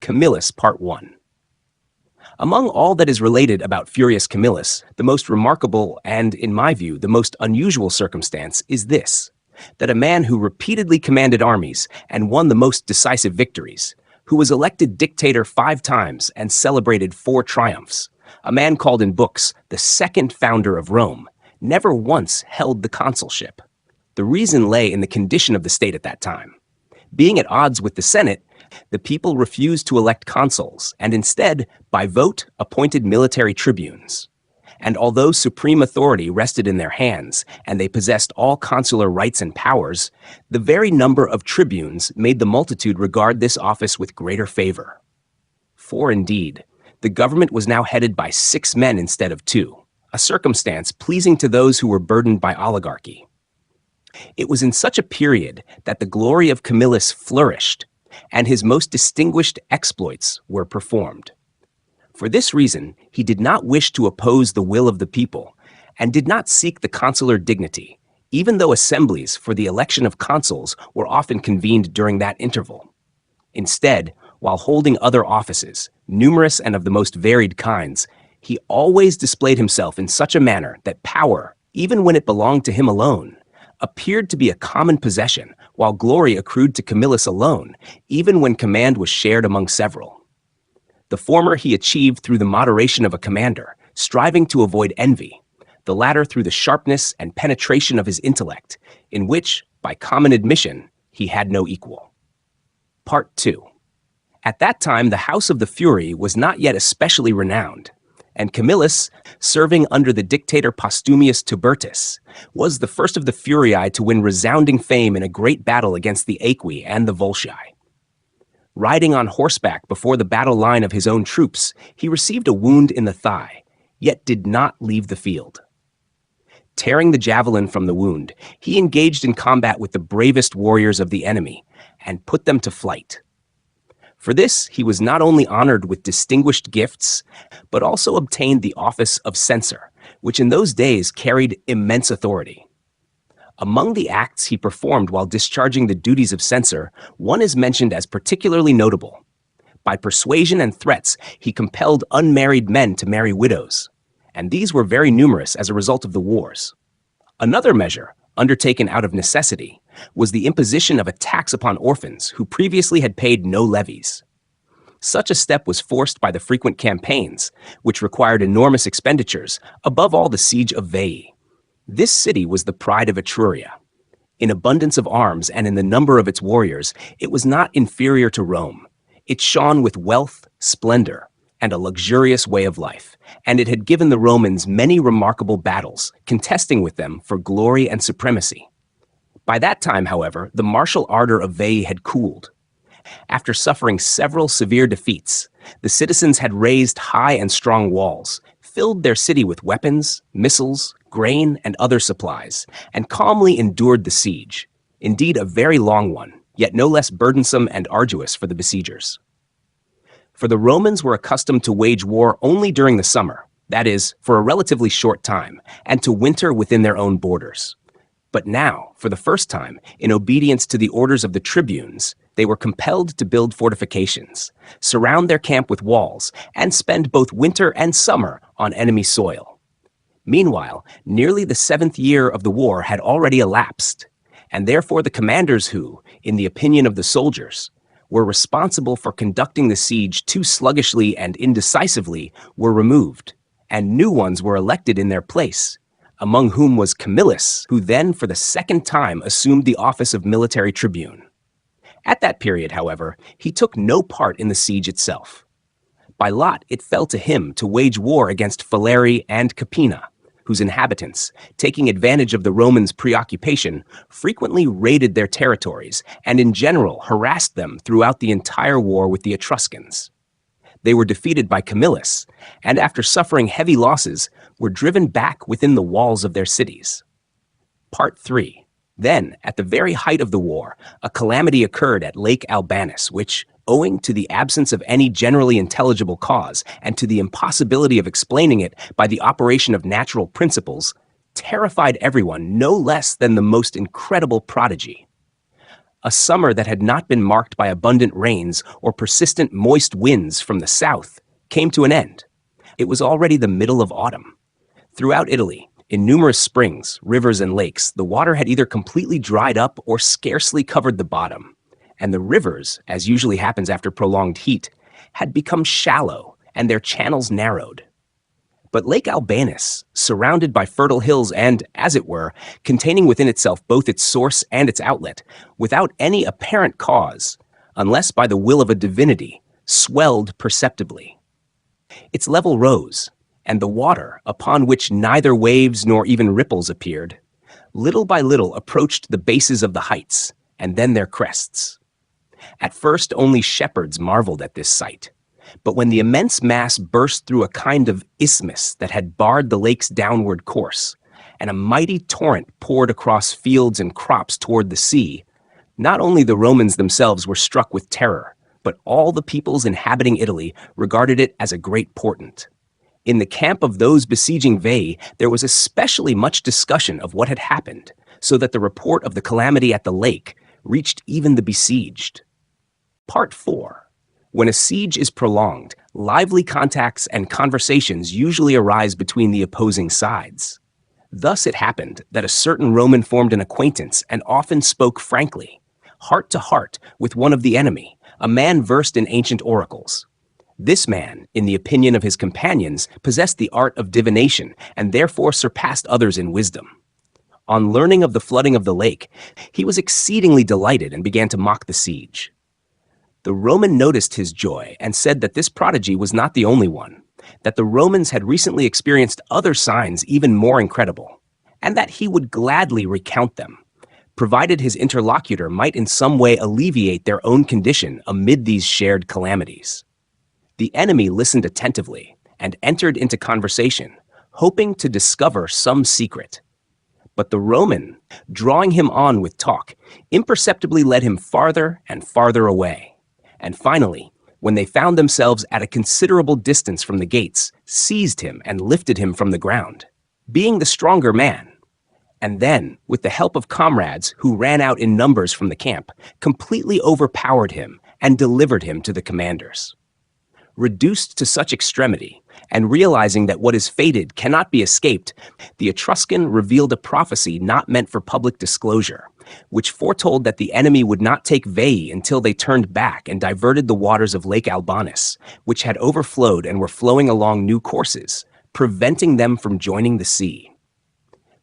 Camillus Part 1. Among all that is related about Furius Camillus, the most remarkable and, in my view, the most unusual circumstance is this, that a man who repeatedly commanded armies and won the most decisive victories, who was elected dictator 5 times and celebrated 4 triumphs, a man called in books the second founder of Rome, never once held the consulship. The reason lay in the condition of the state at that time. Being at odds with the Senate, the people refused to elect consuls and instead, by vote, appointed military tribunes. And although supreme authority rested in their hands and they possessed all consular rights and powers, the very number of tribunes made the multitude regard this office with greater favor. For indeed, the government was now headed by 6 men instead of 2, a circumstance pleasing to those who were burdened by oligarchy. It was in such a period that the glory of Camillus flourished, and his most distinguished exploits were performed. For this reason, he did not wish to oppose the will of the people, and did not seek the consular dignity, even though assemblies for the election of consuls were often convened during that interval. Instead, while holding other offices, numerous and of the most varied kinds, he always displayed himself in such a manner that power, even when it belonged to him alone, appeared to be a common possession, while glory accrued to Camillus alone, even when command was shared among several. The former he achieved through the moderation of a commander, striving to avoid envy, the latter through the sharpness and penetration of his intellect, in which, by common admission, he had no equal. Part 2. At that time, the house of the Furii was not yet especially renowned, and Camillus, serving under the dictator Postumius Tubertus, was the first of the Furii to win resounding fame in a great battle against the Aequi and the Volsci. Riding on horseback before the battle line of his own troops, he received a wound in the thigh, yet did not leave the field. Tearing the javelin from the wound, he engaged in combat with the bravest warriors of the enemy, and put them to flight. For this, he was not only honored with distinguished gifts, but also obtained the office of censor, which in those days carried immense authority. Among the acts he performed while discharging the duties of censor, one is mentioned as particularly notable. By persuasion and threats, he compelled unmarried men to marry widows, and these were very numerous as a result of the wars. Another measure, undertaken out of necessity, was the imposition of a tax upon orphans who previously had paid no levies. Such a step was forced by the frequent campaigns, which required enormous expenditures, above all the siege of Veii. This city was the pride of Etruria. In abundance of arms and in the number of its warriors, it was not inferior to Rome. It shone with wealth, splendor, and a luxurious way of life, and it had given the Romans many remarkable battles, contesting with them for glory and supremacy. By that time, however, the martial ardor of Veii had cooled. After suffering several severe defeats, the citizens had raised high and strong walls, filled their city with weapons, missiles, grain, and other supplies, and calmly endured the siege, indeed a very long one, yet no less burdensome and arduous for the besiegers. For the Romans were accustomed to wage war only during the summer, that is, for a relatively short time, and to winter within their own borders. But now, for the first time, in obedience to the orders of the tribunes, they were compelled to build fortifications, surround their camp with walls, and spend both winter and summer on enemy soil. Meanwhile, nearly the 7th year of the war had already elapsed, and therefore the commanders who, in the opinion of the soldiers, were responsible for conducting the siege too sluggishly and indecisively were removed, and new ones were elected in their place, among whom was Camillus, who then for the 2nd time assumed the office of military tribune. At that period, however, he took no part in the siege itself. By lot, it fell to him to wage war against Falerii and Capena, whose inhabitants, taking advantage of the Romans' preoccupation, frequently raided their territories and in general harassed them throughout the entire war with the Etruscans. They were defeated by Camillus, and after suffering heavy losses, were driven back within the walls of their cities. Part 3. Then, at the very height of the war, a calamity occurred at Lake Albanus, which, owing to the absence of any generally intelligible cause and to the impossibility of explaining it by the operation of natural principles, terrified everyone no less than the most incredible prodigy. a summer that had not been marked by abundant rains or persistent moist winds from the south, came to an end. It was already the middle of autumn. Throughout Italy, in numerous springs, rivers, and lakes, the water had either completely dried up or scarcely covered the bottom, and the rivers, as usually happens after prolonged heat, had become shallow and their channels narrowed. But Lake Albánus, surrounded by fertile hills and, as it were, containing within itself both its source and its outlet, without any apparent cause, unless by the will of a divinity, swelled perceptibly. Its level rose, and the water, upon which neither waves nor even ripples appeared, little by little approached the bases of the heights, and then their crests. At first only shepherds marveled at this sight, but when the immense mass burst through a kind of isthmus that had barred the lake's downward course, and a mighty torrent poured across fields and crops toward the sea, not only the Romans themselves were struck with terror, but all the peoples inhabiting Italy regarded it as a great portent. In the camp of those besieging Veii, there was especially much discussion of what had happened, so that the report of the calamity at the lake reached even the besieged. Part 4. When a siege is prolonged, lively contacts and conversations usually arise between the opposing sides. Thus it happened that a certain Roman formed an acquaintance and often spoke frankly, heart to heart, with one of the enemy, a man versed in ancient oracles. This man, in the opinion of his companions, possessed the art of divination and therefore surpassed others in wisdom. On learning of the flooding of the lake, he was exceedingly delighted and began to mock the siege. The Roman noticed his joy and said that this prodigy was not the only one, that the Romans had recently experienced other signs even more incredible, and that he would gladly recount them, provided his interlocutor might in some way alleviate their own condition amid these shared calamities. The enemy listened attentively and entered into conversation, hoping to discover some secret. But the Roman, drawing him on with talk, imperceptibly led him farther and farther away, and finally, when they found themselves at a considerable distance from the gates, seized him and lifted him from the ground, being the stronger man, and then, with the help of comrades who ran out in numbers from the camp, completely overpowered him and delivered him to the commanders. Reduced to such extremity, and realizing that what is fated cannot be escaped, the Etruscan revealed a prophecy not meant for public disclosure, which foretold that the enemy would not take Veii until they turned back and diverted the waters of Lake Albánus, which had overflowed and were flowing along new courses, preventing them from joining the sea.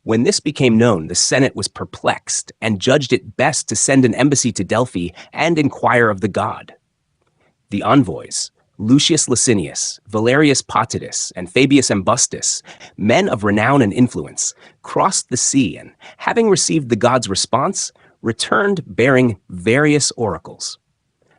When this became known, the Senate was perplexed and judged it best to send an embassy to Delphi and inquire of the god. The envoys, Lucius Licinius, Valerius Potidus, and Fabius Ambustus, men of renown and influence, crossed the sea and, having received the god's response, returned bearing various oracles.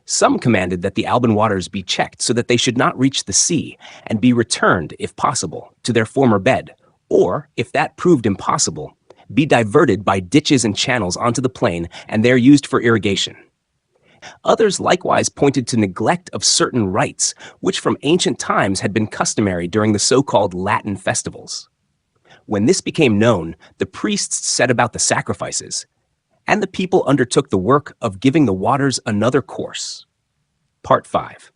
Some commanded that the Alban waters be checked so that they should not reach the sea and be returned, if possible, to their former bed, or, if that proved impossible, be diverted by ditches and channels onto the plain and there used for irrigation. Others likewise pointed to neglect of certain rites, which from ancient times had been customary during the so-called Latin festivals. When this became known, the priests set about the sacrifices, and the people undertook the work of giving the waters another course. Part 5.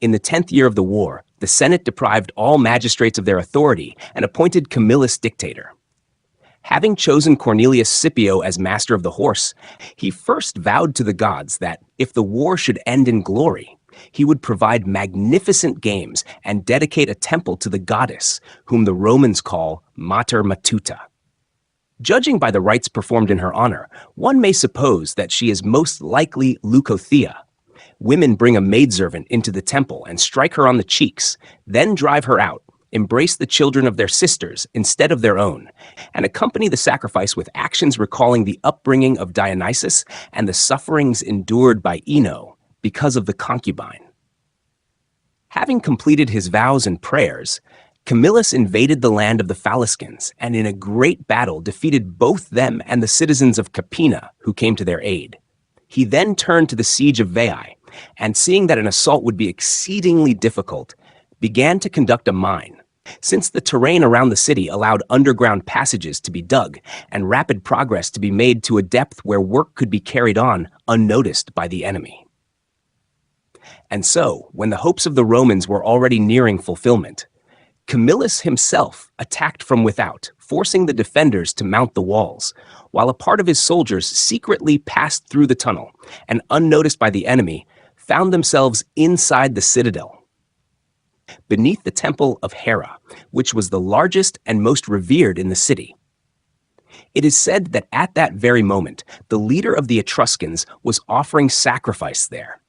In the 10th year of the war, the Senate deprived all magistrates of their authority and appointed Camillus dictator. Having chosen Cornelius Scipio as master of the horse, he first vowed to the gods that, if the war should end in glory, he would provide magnificent games and dedicate a temple to the goddess, whom the Romans call Mater Matuta. Judging by the rites performed in her honor, one may suppose that she is most likely Leucothea. Women bring a maidservant into the temple and strike her on the cheeks, then drive her out, embrace the children of their sisters instead of their own, and accompany the sacrifice with actions recalling the upbringing of Dionysus and the sufferings endured by Ino because of the concubine. Having completed his vows and prayers, Camillus invaded the land of the Faliscans and in a great battle defeated both them and the citizens of Capena who came to their aid. He then turned to the siege of Veii, and seeing that an assault would be exceedingly difficult, began to conduct a mine, Since the terrain around the city allowed underground passages to be dug and rapid progress to be made to a depth where work could be carried on unnoticed by the enemy. And so, when the hopes of the Romans were already nearing fulfillment, Camillus himself attacked from without, forcing the defenders to mount the walls, while a part of his soldiers secretly passed through the tunnel and, unnoticed by the enemy, found themselves inside the citadel, beneath the temple of Hera, which was the largest and most revered in the city. It is said that at that very moment, the leader of the Etruscans was offering sacrifice there,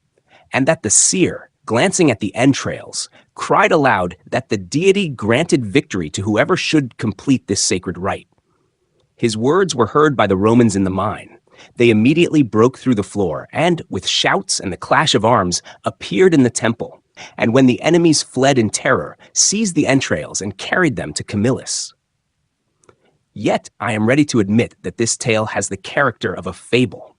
and that the seer, glancing at the entrails, cried aloud that the deity granted victory to whoever should complete this sacred rite. His words were heard by the Romans in the mine. They immediately broke through the floor and, with shouts and the clash of arms, appeared in the temple, and when the enemies fled in terror, seized the entrails and carried them to Camillus. Yet I am ready to admit that this tale has the character of a fable.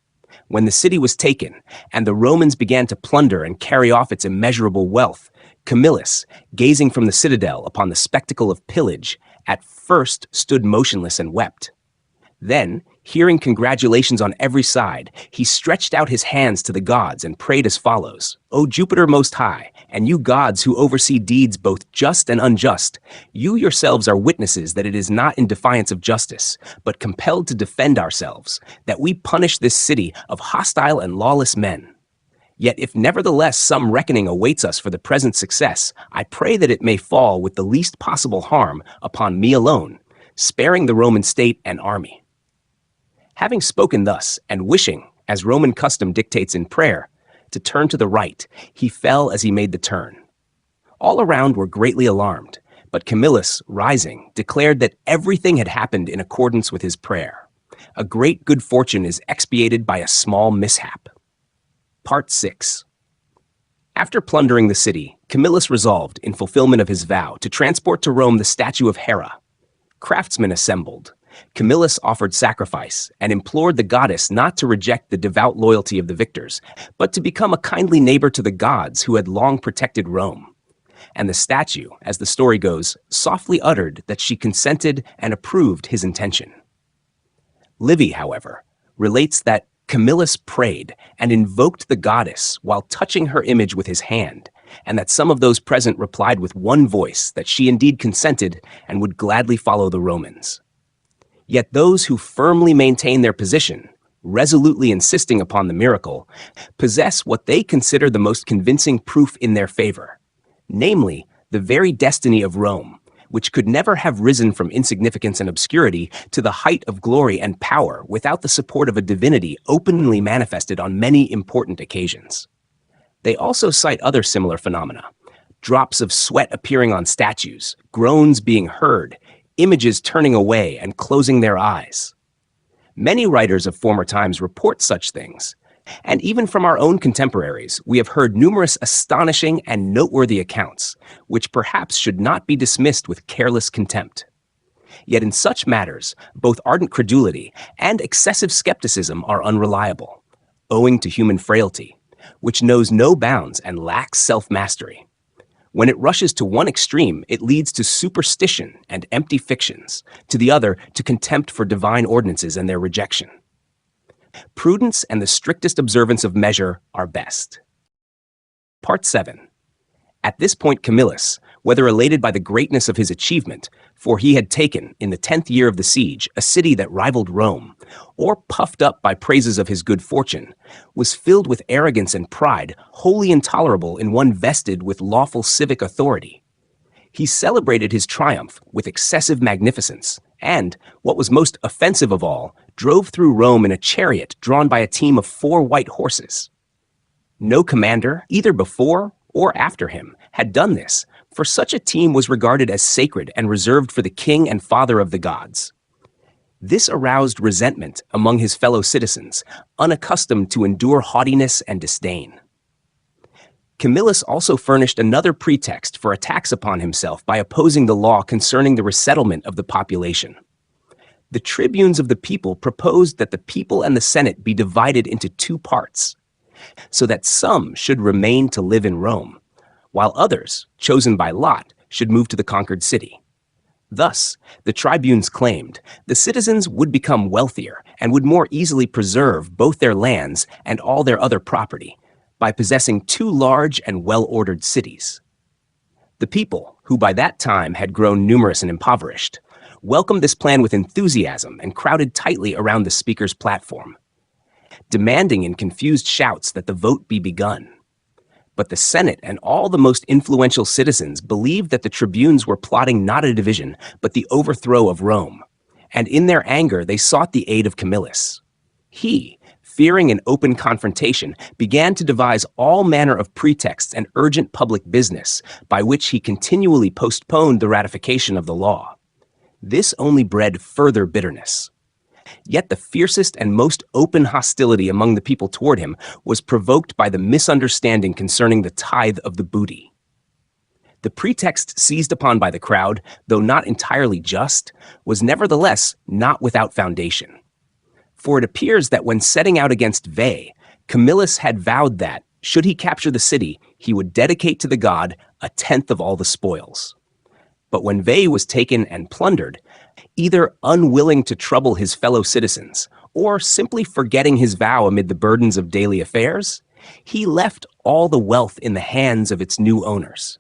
When the city was taken, and the Romans began to plunder and carry off its immeasurable wealth, Camillus, gazing from the citadel upon the spectacle of pillage, at first stood motionless and wept. Then, hearing congratulations on every side, he stretched out his hands to the gods and prayed as follows: "O Jupiter Most High, and you gods who oversee deeds both just and unjust, you yourselves are witnesses that it is not in defiance of justice, but compelled to defend ourselves, that we punish this city of hostile and lawless men. Yet if nevertheless some reckoning awaits us for the present success, I pray that it may fall with the least possible harm upon me alone, sparing the Roman state and army." Having spoken thus, and wishing, as Roman custom dictates in prayer, to turn to the right, he fell as he made the turn. All around were greatly alarmed, but Camillus, rising, declared that everything had happened in accordance with his prayer. A great good fortune is expiated by a small mishap. Part 6. After plundering the city, Camillus resolved, in fulfillment of his vow, to transport to Rome the statue of Hera. Craftsmen assembled. Camillus offered sacrifice and implored the goddess not to reject the devout loyalty of the victors, but to become a kindly neighbor to the gods who had long protected Rome. And the statue, as the story goes, softly uttered that she consented and approved his intention. Livy, however, relates that Camillus prayed and invoked the goddess while touching her image with his hand, and that some of those present replied with one voice that she indeed consented and would gladly follow the Romans. Yet those who firmly maintain their position, resolutely insisting upon the miracle, possess what they consider the most convincing proof in their favor, namely, the very destiny of Rome, which could never have risen from insignificance and obscurity to the height of glory and power without the support of a divinity openly manifested on many important occasions. They also cite other similar phenomena: drops of sweat appearing on statues, groans being heard, images turning away and closing their eyes. Many writers of former times report such things, and even from our own contemporaries, we have heard numerous astonishing and noteworthy accounts, which perhaps should not be dismissed with careless contempt. Yet in such matters, both ardent credulity and excessive skepticism are unreliable, owing to human frailty, which knows no bounds and lacks self-mastery. When it rushes to one extreme, it leads to superstition and empty fictions, to the other, to contempt for divine ordinances and their rejection. Prudence and the strictest observance of measure are best. Part 7. At this point Camillus, whether elated by the greatness of his achievement, for he had taken, in the 10th year of the siege, a city that rivaled Rome, or puffed up by praises of his good fortune, was filled with arrogance and pride wholly intolerable in one vested with lawful civic authority. He celebrated his triumph with excessive magnificence, and, what was most offensive of all, drove through Rome in a chariot drawn by a team of 4 white horses. No commander, either before or after him, had done this, for such a team was regarded as sacred and reserved for the king and father of the gods. This aroused resentment among his fellow citizens, unaccustomed to endure haughtiness and disdain. Camillus also furnished another pretext for attacks upon himself by opposing the law concerning the resettlement of the population. The tribunes of the people proposed that the people and the Senate be divided into 2 parts, so that some should remain to live in Rome, while others, chosen by lot, should move to the conquered city. Thus, the tribunes claimed, the citizens would become wealthier and would more easily preserve both their lands and all their other property by possessing two large and well-ordered cities. The people, who by that time had grown numerous and impoverished, welcomed this plan with enthusiasm and crowded tightly around the speaker's platform, demanding in confused shouts that the vote be begun. But the Senate and all the most influential citizens believed that the tribunes were plotting not a division, but the overthrow of Rome, and in their anger they sought the aid of Camillus. He, fearing an open confrontation, began to devise all manner of pretexts and urgent public business by which he continually postponed the ratification of the law. This only bred further bitterness. Yet the fiercest and most open hostility among the people toward him was provoked by the misunderstanding concerning the tithe of the booty. The pretext seized upon by the crowd, though not entirely just, was nevertheless not without foundation. For it appears that when setting out against Veii, Camillus had vowed that, should he capture the city, he would dedicate to the god a tenth of all the spoils. But when Veii was taken and plundered, either unwilling to trouble his fellow citizens, or simply forgetting his vow amid the burdens of daily affairs, he left all the wealth in the hands of its new owners.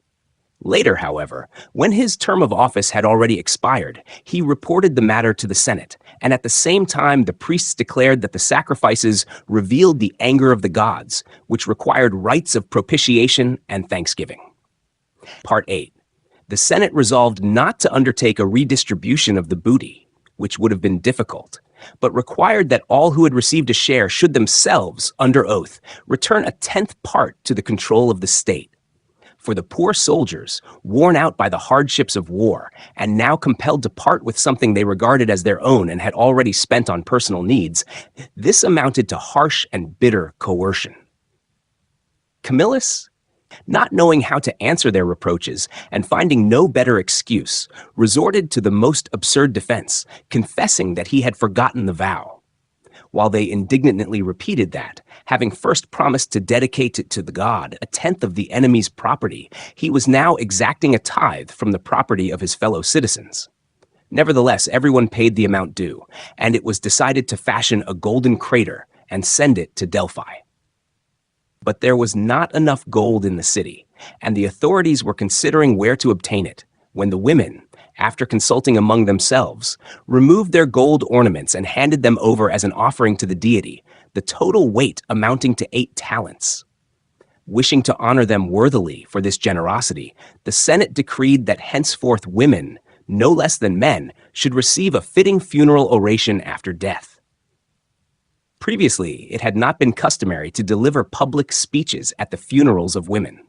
Later, however, when his term of office had already expired, he reported the matter to the Senate, and at the same time the priests declared that the sacrifices revealed the anger of the gods, which required rites of propitiation and thanksgiving. Part 8. The Senate resolved not to undertake a redistribution of the booty, which would have been difficult, but required that all who had received a share should themselves, under oath, return a tenth part to the control of the state. For the poor soldiers, worn out by the hardships of war, and now compelled to part with something they regarded as their own and had already spent on personal needs, this amounted to harsh and bitter coercion. Camillus, not knowing how to answer their reproaches and finding no better excuse, resorted to the most absurd defense, confessing that he had forgotten the vow. While they indignantly repeated that, having first promised to dedicate it to the god, a tenth of the enemy's property, he was now exacting a tithe from the property of his fellow citizens. Nevertheless, everyone paid the amount due, and it was decided to fashion a golden crater and send it to Delphi. But there was not enough gold in the city, and the authorities were considering where to obtain it, when the women, after consulting among themselves, removed their gold ornaments and handed them over as an offering to the deity, the total weight amounting to 8 talents. Wishing to honor them worthily for this generosity, the Senate decreed that henceforth women, no less than men, should receive a fitting funeral oration after death. Previously, it had not been customary to deliver public speeches at the funerals of women.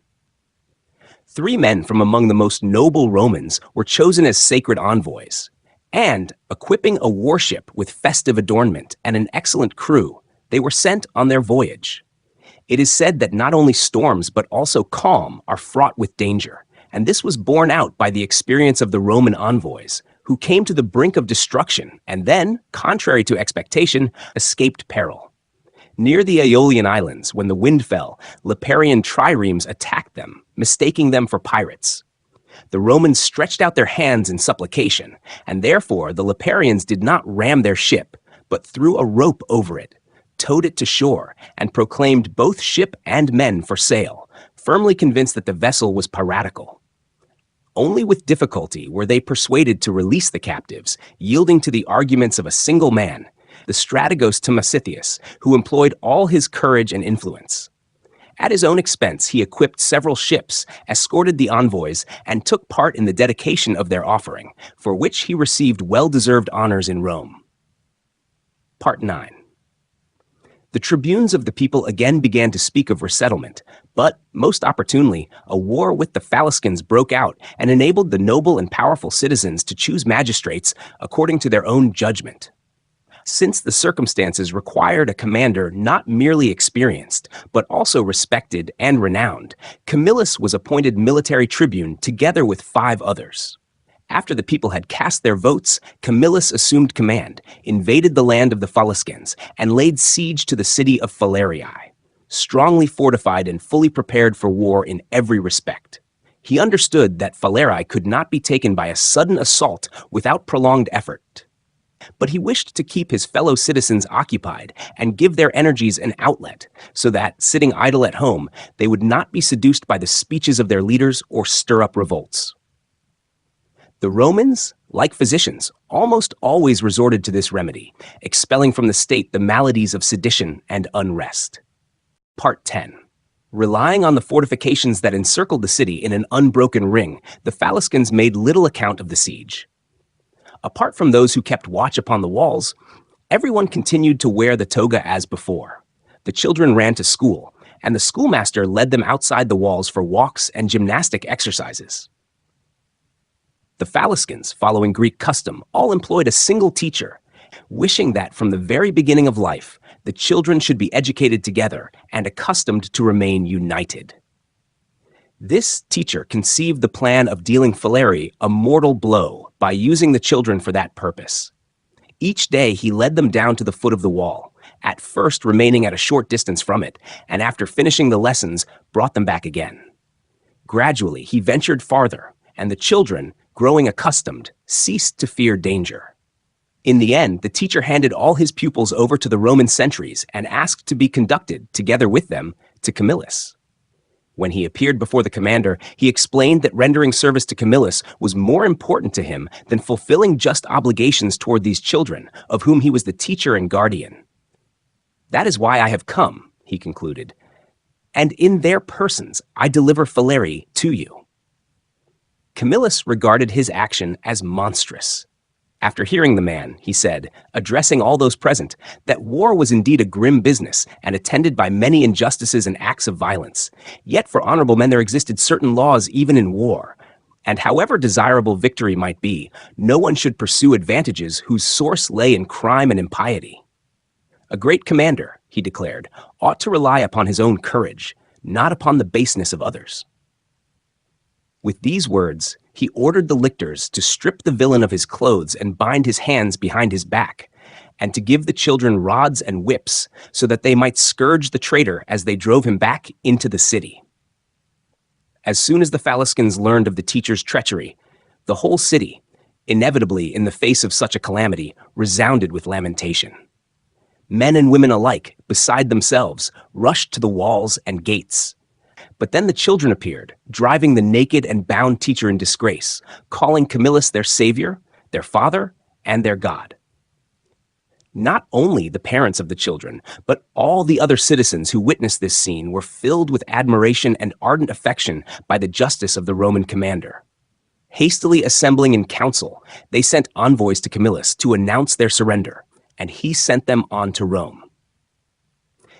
3 men from among the most noble Romans were chosen as sacred envoys, and, equipping a warship with festive adornment and an excellent crew, they were sent on their voyage. It is said that not only storms but also calm are fraught with danger, and this was borne out by the experience of the Roman envoys, who came to the brink of destruction and then, contrary to expectation, escaped peril. Near the Aeolian Islands, when the wind fell, Liparian triremes attacked them, mistaking them for pirates. The Romans stretched out their hands in supplication, and therefore the Liparians did not ram their ship, but threw a rope over it, towed it to shore, and proclaimed both ship and men for sale, firmly convinced that the vessel was piratical. Only with difficulty were they persuaded to release the captives, yielding to the arguments of a single man, the strategos Timasitheus, who employed all his courage and influence. At his own expense, he equipped several ships, escorted the envoys, and took part in the dedication of their offering, for which he received well-deserved honors in Rome. Part 9. The tribunes of the people again began to speak of resettlement, but, most opportunely, a war with the Faliscans broke out and enabled the noble and powerful citizens to choose magistrates according to their own judgment. Since the circumstances required a commander not merely experienced, but also respected and renowned, Camillus was appointed military tribune together with 5 others. After the people had cast their votes, Camillus assumed command, invaded the land of the Faliscans, and laid siege to the city of Falerii, strongly fortified and fully prepared for war in every respect. He understood that Falerii could not be taken by a sudden assault without prolonged effort. But he wished to keep his fellow citizens occupied and give their energies an outlet, so that, sitting idle at home, they would not be seduced by the speeches of their leaders or stir up revolts. The Romans, like physicians, almost always resorted to this remedy, expelling from the state the maladies of sedition and unrest. Part 10. Relying on the fortifications that encircled the city in an unbroken ring, the Faliscans made little account of the siege. Apart from those who kept watch upon the walls, everyone continued to wear the toga as before. The children ran to school, and the schoolmaster led them outside the walls for walks and gymnastic exercises. The Faliscans, following Greek custom, all employed a single teacher, wishing that from the very beginning of life, the children should be educated together and accustomed to remain united. This teacher conceived the plan of dealing Falerii a mortal blow by using the children for that purpose. Each day he led them down to the foot of the wall, at first remaining at a short distance from it, and after finishing the lessons, brought them back again. Gradually he ventured farther, and the children, growing accustomed, ceased to fear danger. In the end, the teacher handed all his pupils over to the Roman sentries and asked to be conducted, together with them, to Camillus. When he appeared before the commander, he explained that rendering service to Camillus was more important to him than fulfilling just obligations toward these children, of whom he was the teacher and guardian. "That is why I have come," he concluded, "and in their persons I deliver Falerii to you." Camillus regarded his action as monstrous. After hearing the man, he said, addressing all those present, that war was indeed a grim business and attended by many injustices and acts of violence. Yet for honorable men there existed certain laws even in war. And however desirable victory might be, no one should pursue advantages whose source lay in crime and impiety. A great commander, he declared, ought to rely upon his own courage, not upon the baseness of others. With these words, he ordered the lictors to strip the villain of his clothes and bind his hands behind his back, and to give the children rods and whips so that they might scourge the traitor as they drove him back into the city. As soon as the Faliscans learned of the teacher's treachery, the whole city, inevitably in the face of such a calamity, resounded with lamentation. Men and women alike, beside themselves, rushed to the walls and gates. But then the children appeared, driving the naked and bound teacher in disgrace, calling Camillus their savior, their father, and their god. Not only the parents of the children, but all the other citizens who witnessed this scene were filled with admiration and ardent affection by the justice of the Roman commander. Hastily assembling in council, they sent envoys to Camillus to announce their surrender, and he sent them on to Rome.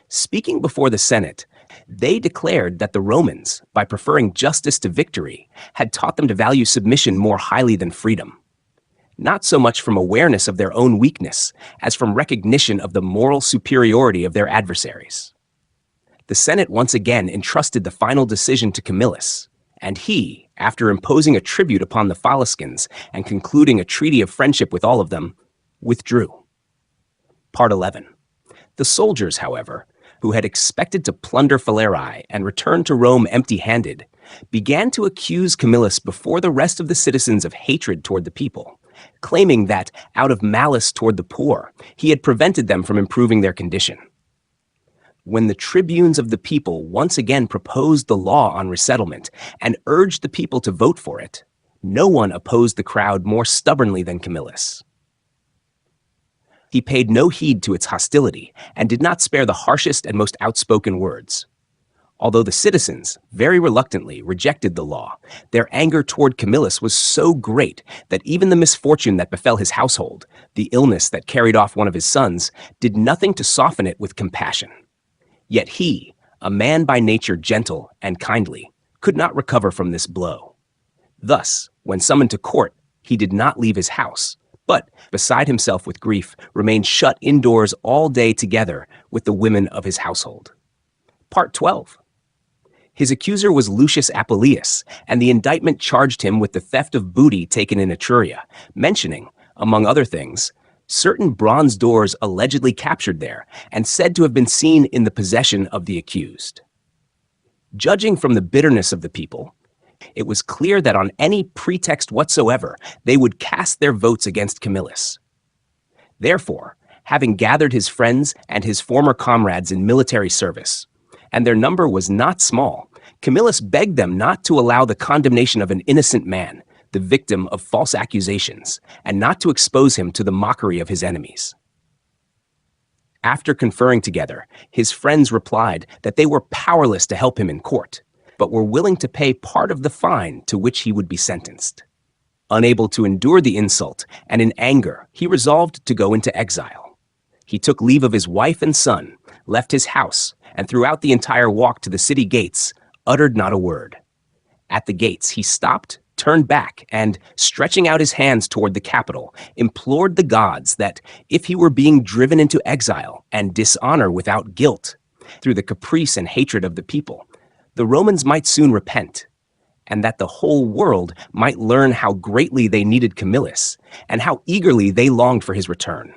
Speaking before the Senate, they declared that the Romans, by preferring justice to victory, had taught them to value submission more highly than freedom, not so much from awareness of their own weakness as from recognition of the moral superiority of their adversaries. The Senate once again entrusted the final decision to Camillus, and he, after imposing a tribute upon the Faliscans and concluding a treaty of friendship with all of them, withdrew. Part 11. The soldiers, however, who had expected to plunder Falerii and return to Rome empty-handed, began to accuse Camillus before the rest of the citizens of hatred toward the people, claiming that, out of malice toward the poor, he had prevented them from improving their condition. When the tribunes of the people once again proposed the law on resettlement and urged the people to vote for it, no one opposed the crowd more stubbornly than Camillus. He paid no heed to its hostility and did not spare the harshest and most outspoken words. Although the citizens, very reluctantly, rejected the law, their anger toward Camillus was so great that even the misfortune that befell his household, the illness that carried off one of his sons, did nothing to soften it with compassion. Yet he, a man by nature gentle and kindly, could not recover from this blow. Thus, when summoned to court, he did not leave his house, but, beside himself with grief, remained shut indoors all day together with the women of his household. Part 12. His accuser was Lucius Appuleius, and the indictment charged him with the theft of booty taken in Etruria, mentioning, among other things, certain bronze doors allegedly captured there and said to have been seen in the possession of the accused. Judging from the bitterness of the people, It was clear that on any pretext whatsoever, they would cast their votes against Camillus. Therefore, having gathered his friends and his former comrades in military service, and their number was not small, Camillus begged them not to allow the condemnation of an innocent man, the victim of false accusations, and not to expose him to the mockery of his enemies. After conferring together, his friends replied that they were powerless to help him in court, but were willing to pay part of the fine to which he would be sentenced. Unable to endure the insult, and in anger, he resolved to go into exile. He took leave of his wife and son, left his house, and throughout the entire walk to the city gates, uttered not a word. At the gates, he stopped, turned back, and, stretching out his hands toward the capital, implored the gods that, if he were being driven into exile and dishonor without guilt, through the caprice and hatred of the people, the Romans might soon repent, and that the whole world might learn how greatly they needed Camillus, and how eagerly they longed for his return.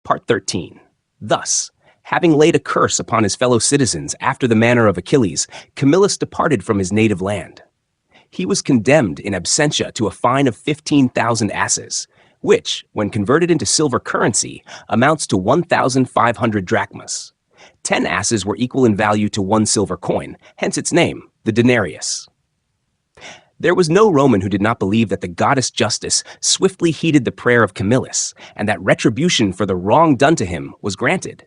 Part 13. Thus, having laid a curse upon his fellow citizens after the manner of Achilles, Camillus departed from his native land. He was condemned in absentia to a fine of 15,000 asses, which, when converted into silver currency, amounts to 1,500 drachmas. 10 asses were equal in value to 1 silver coin, hence its name, the denarius. There was no Roman who did not believe that the goddess Justice swiftly heeded the prayer of Camillus, and that retribution for the wrong done to him was granted.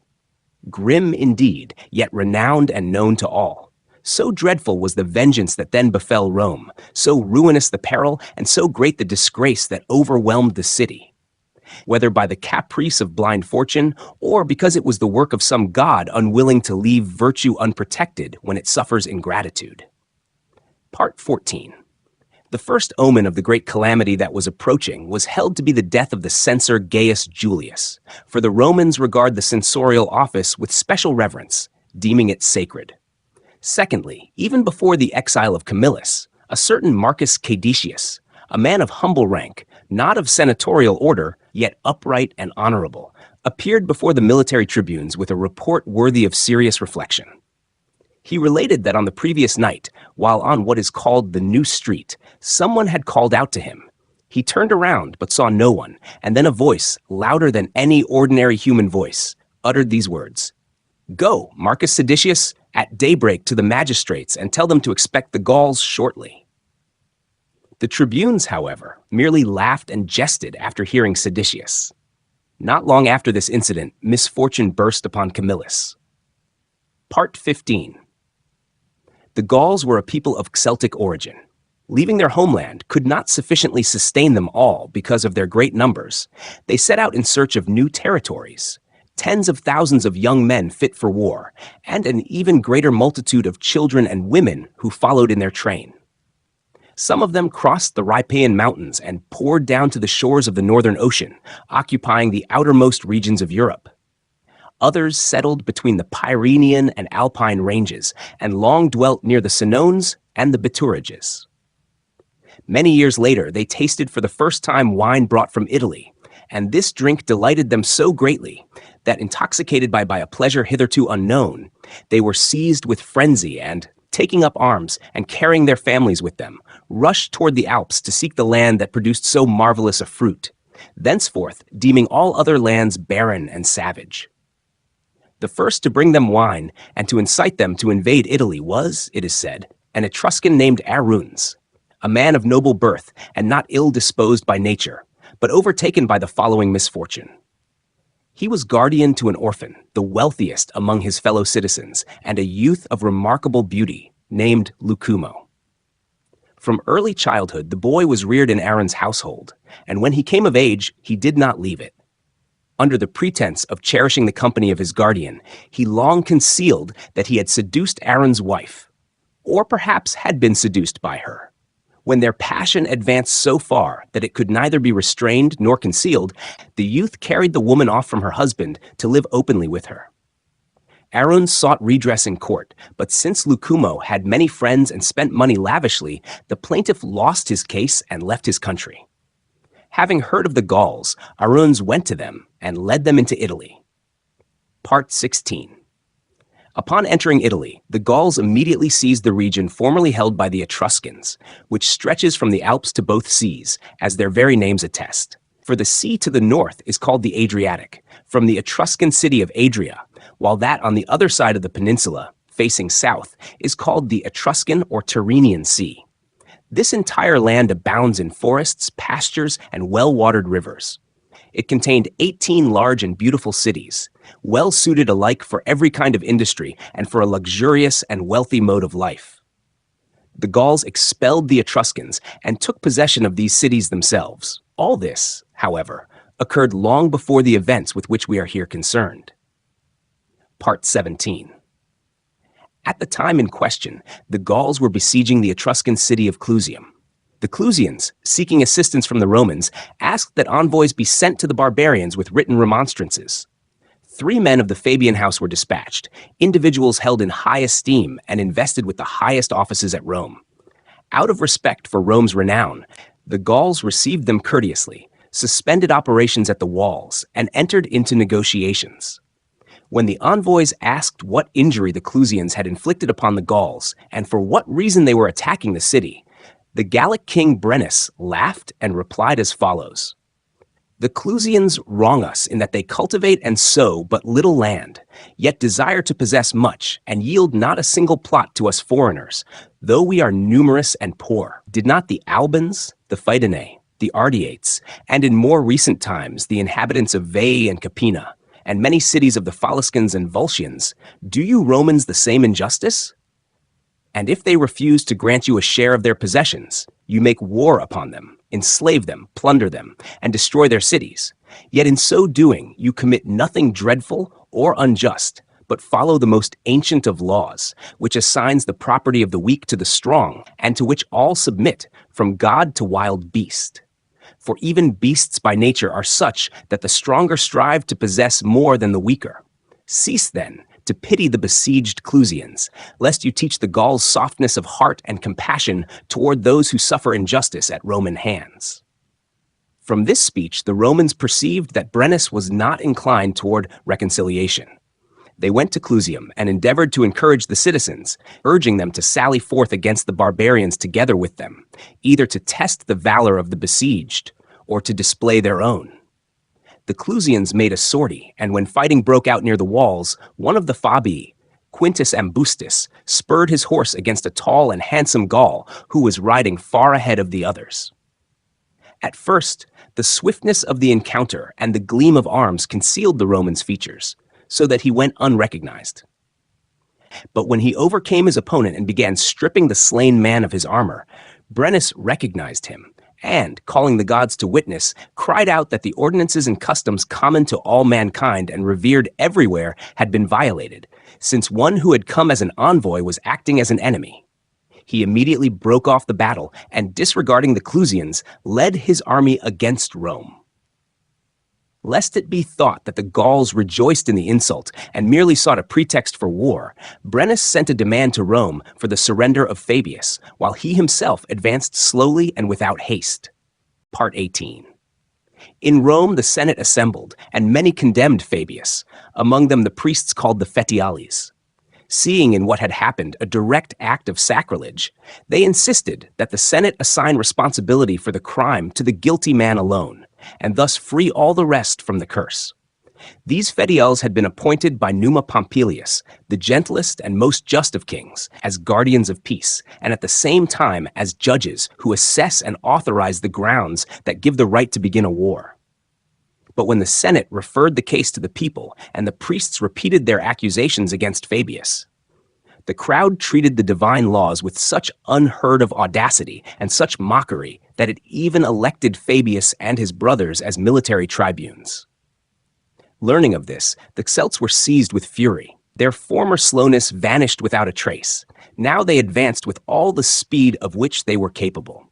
Grim indeed, yet renowned and known to all. So dreadful was the vengeance that then befell Rome, so ruinous the peril, and so great the disgrace that overwhelmed the city. Whether by the caprice of blind fortune, or because it was the work of some god unwilling to leave virtue unprotected when it suffers ingratitude. Part 14. The first omen of the great calamity that was approaching was held to be the death of the censor Gaius Julius, for the Romans regard the censorial office with special reverence, deeming it sacred. Secondly, even before the exile of Camillus, a certain Marcus Caedicius, a man of humble rank, not of senatorial order, yet upright and honorable, appeared before the military tribunes with a report worthy of serious reflection. He related that on the previous night, while on what is called the New Street, someone had called out to him. He turned around but saw no one, and then a voice, louder than any ordinary human voice, uttered these words: "Go, Marcus Caedicius, at daybreak to the magistrates and tell them to expect the Gauls shortly." The tribunes, however, merely laughed and jested after hearing Caedicius. Not long after this incident, misfortune burst upon Camillus. Part 15. The Gauls were a people of Celtic origin. Leaving their homeland could not sufficiently sustain them all because of their great numbers. They set out in search of new territories. Tens of thousands of young men fit for war, and an even greater multitude of children and women who followed in their train. Some of them crossed the Rhipaean mountains and poured down to the shores of the Northern Ocean, occupying the outermost regions of Europe. Others settled between the Pyrenean and Alpine ranges, and long dwelt near the Senones and the Bituriges. Many years later, they tasted for the first time wine brought from Italy, and this drink delighted them so greatly that, intoxicated by a pleasure hitherto unknown, they were seized with frenzy and, taking up arms and carrying their families with them, rushed toward the Alps to seek the land that produced so marvelous a fruit, thenceforth deeming all other lands barren and savage. The first to bring them wine and to incite them to invade Italy was, it is said, an Etruscan named Aruns, a man of noble birth and not ill-disposed by nature, but overtaken by the following misfortune. He was guardian to an orphan, the wealthiest among his fellow citizens, and a youth of remarkable beauty, named Lucumo. From early childhood, the boy was reared in Aaron's household, and when he came of age, he did not leave it. Under the pretense of cherishing the company of his guardian, he long concealed that he had seduced Aaron's wife, or perhaps had been seduced by her. When their passion advanced so far that it could neither be restrained nor concealed, the youth carried the woman off from her husband to live openly with her. Aaron sought redress in court, but since Lucumo had many friends and spent money lavishly, the plaintiff lost his case and left his country. Having heard of the Gauls, Aruns went to them and led them into Italy. Part 16. Upon entering Italy, the Gauls immediately seized the region formerly held by the Etruscans, which stretches from the Alps to both seas, as their very names attest. For the sea to the north is called the Adriatic, from the Etruscan city of Adria, while that on the other side of the peninsula, facing south, is called the Etruscan or Tyrrhenian Sea. This entire land abounds in forests, pastures, and well-watered rivers. It contained 18 large and beautiful cities, well suited alike for every kind of industry and for a luxurious and wealthy mode of life. The Gauls expelled the Etruscans and took possession of these cities themselves. All this, however, occurred long before the events with which we are here concerned. Part 17. At the time in question, the Gauls were besieging the Etruscan city of Clusium. The Clusians, seeking assistance from the Romans, asked that envoys be sent to the barbarians with written remonstrances. 3 men of the Fabian house were dispatched, individuals held in high esteem and invested with the highest offices at Rome. Out of respect for Rome's renown, the Gauls received them courteously, suspended operations at the walls, and entered into negotiations. When the envoys asked what injury the Clusians had inflicted upon the Gauls and for what reason they were attacking the city, the Gallic king Brennus laughed and replied as follows: "The Clusians wrong us in that they cultivate and sow but little land, yet desire to possess much, and yield not a single plot to us foreigners, though we are numerous and poor. Did not the Albans, the Phydenae, the Ardeates, and in more recent times the inhabitants of Veii and Capena, and many cities of the Faliscans and Volscians, do you Romans the same injustice? And if they refuse to grant you a share of their possessions, you make war upon them, enslave them, plunder them, and destroy their cities. Yet in so doing, you commit nothing dreadful or unjust, but follow the most ancient of laws, which assigns the property of the weak to the strong, and to which all submit, from God to wild beast. For even beasts by nature are such that the stronger strive to possess more than the weaker. Cease then to pity the besieged Clusians, lest you teach the Gauls softness of heart and compassion toward those who suffer injustice at Roman hands." From this speech, the Romans perceived that Brennus was not inclined toward reconciliation. They went to Clusium and endeavored to encourage the citizens, urging them to sally forth against the barbarians together with them, either to test the valor of the besieged or to display their own. The Clusians made a sortie, and when fighting broke out near the walls, one of the Fabii, Quintus Ambustus, spurred his horse against a tall and handsome Gaul who was riding far ahead of the others. At first, the swiftness of the encounter and the gleam of arms concealed the Roman's features, so that he went unrecognized. But when he overcame his opponent and began stripping the slain man of his armor, Brennus recognized him, and, calling the gods to witness, cried out that the ordinances and customs common to all mankind and revered everywhere had been violated, since one who had come as an envoy was acting as an enemy. He immediately broke off the battle and, disregarding the Clusians, led his army against Rome. Lest it be thought that the Gauls rejoiced in the insult and merely sought a pretext for war, Brennus sent a demand to Rome for the surrender of Fabius, while he himself advanced slowly and without haste. Part 18. In Rome the Senate assembled, and many condemned Fabius, among them the priests called the Fetiales. Seeing in what had happened a direct act of sacrilege, they insisted that the Senate assign responsibility for the crime to the guilty man alone, and thus free all the rest from the curse. These Fetiales had been appointed by Numa Pompilius, the gentlest and most just of kings, as guardians of peace, and at the same time as judges who assess and authorize the grounds that give the right to begin a war. But when the Senate referred the case to the people and the priests repeated their accusations against Fabius, the crowd treated the divine laws with such unheard of audacity and such mockery that it even elected Fabius and his brothers as military tribunes. Learning of this, the Celts were seized with fury. Their former slowness vanished without a trace. Now they advanced with all the speed of which they were capable.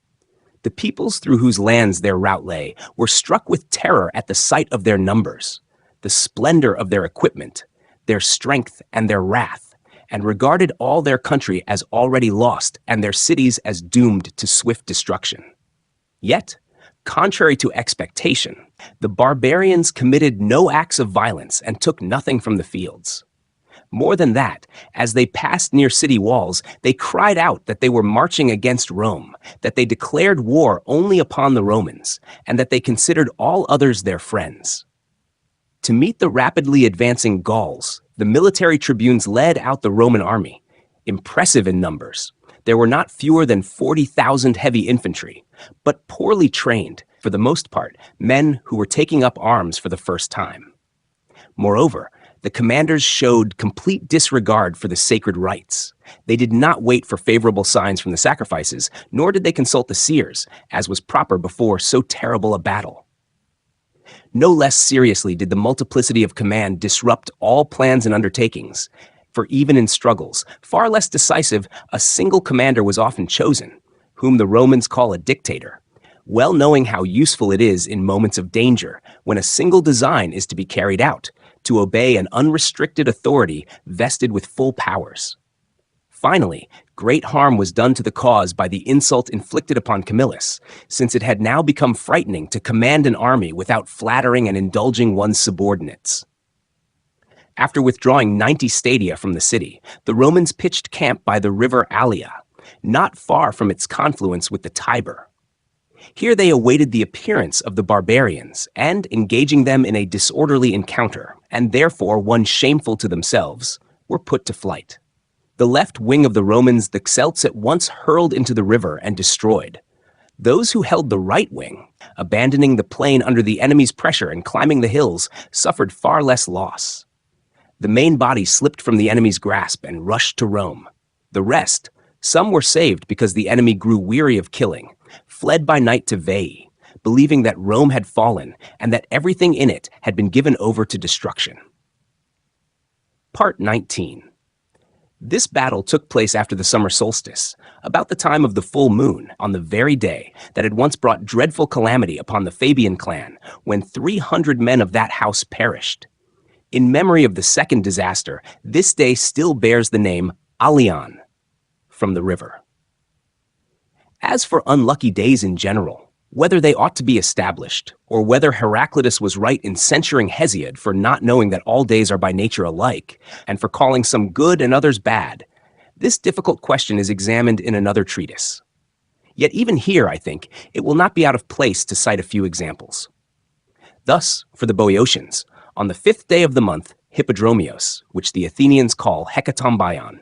The peoples through whose lands their route lay were struck with terror at the sight of their numbers, the splendor of their equipment, their strength and their wrath, and regarded all their country as already lost and their cities as doomed to swift destruction. Yet, contrary to expectation, the barbarians committed no acts of violence and took nothing from the fields. More than that, as they passed near city walls, they cried out that they were marching against Rome, that they declared war only upon the Romans, and that they considered all others their friends. To meet the rapidly advancing Gauls, the military tribunes led out the Roman army. Impressive in numbers, there were not fewer than 40,000 heavy infantry, but poorly trained, for the most part, men who were taking up arms for the first time. Moreover, the commanders showed complete disregard for the sacred rites. They did not wait for favorable signs from the sacrifices, nor did they consult the seers, as was proper before so terrible a battle. No less seriously did the multiplicity of command disrupt all plans and undertakings. For even in struggles, far less decisive, a single commander was often chosen, whom the Romans call a dictator, well knowing how useful it is in moments of danger, when a single design is to be carried out, to obey an unrestricted authority vested with full powers. Finally, great harm was done to the cause by the insult inflicted upon Camillus, since it had now become frightening to command an army without flattering and indulging one's subordinates. After withdrawing 90 stadia from the city, the Romans pitched camp by the river Allia, not far from its confluence with the Tiber. Here they awaited the appearance of the barbarians, and, engaging them in a disorderly encounter, and therefore one shameful to themselves, were put to flight. The left wing of the Romans the Celts at once hurled into the river and destroyed. Those who held the right wing, abandoning the plain under the enemy's pressure and climbing the hills, suffered far less loss. The main body slipped from the enemy's grasp and rushed to Rome. The rest, some were saved because the enemy grew weary of killing, fled by night to Veii, believing that Rome had fallen and that everything in it had been given over to destruction. Part 19. This battle took place after the summer solstice, about the time of the full moon, on the very day that had once brought dreadful calamity upon the Fabian clan, when 300 men of that house perished. In memory of the second disaster, this day still bears the name Allian, from the river. As for unlucky days in general, whether they ought to be established, or whether Heraclitus was right in censuring Hesiod for not knowing that all days are by nature alike, and for calling some good and others bad, this difficult question is examined in another treatise. Yet even here, I think, it will not be out of place to cite a few examples. Thus, for the Boeotians, on the 5th day of the month, Hippodromios, which the Athenians call Hekatombion,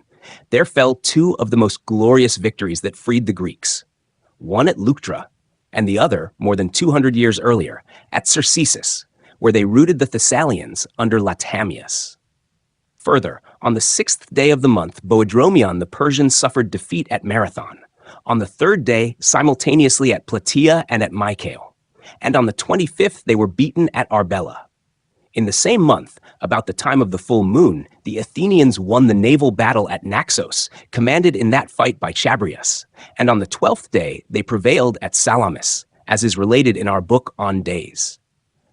there fell two of the most glorious victories that freed the Greeks, one at Leuctra, and the other, more than 200 years earlier, at Circesis, where they routed the Thessalians under Latamius. Further, on the 6th day of the month, Boedromion the Persians suffered defeat at Marathon, on the 3rd day simultaneously at Plataea and at Mycale, and on the 25th they were beaten at Arbela. In the same month, about the time of the full moon, the Athenians won the naval battle at Naxos, commanded in that fight by Chabrias, and on the 12th day they prevailed at Salamis, as is related in our book On Days.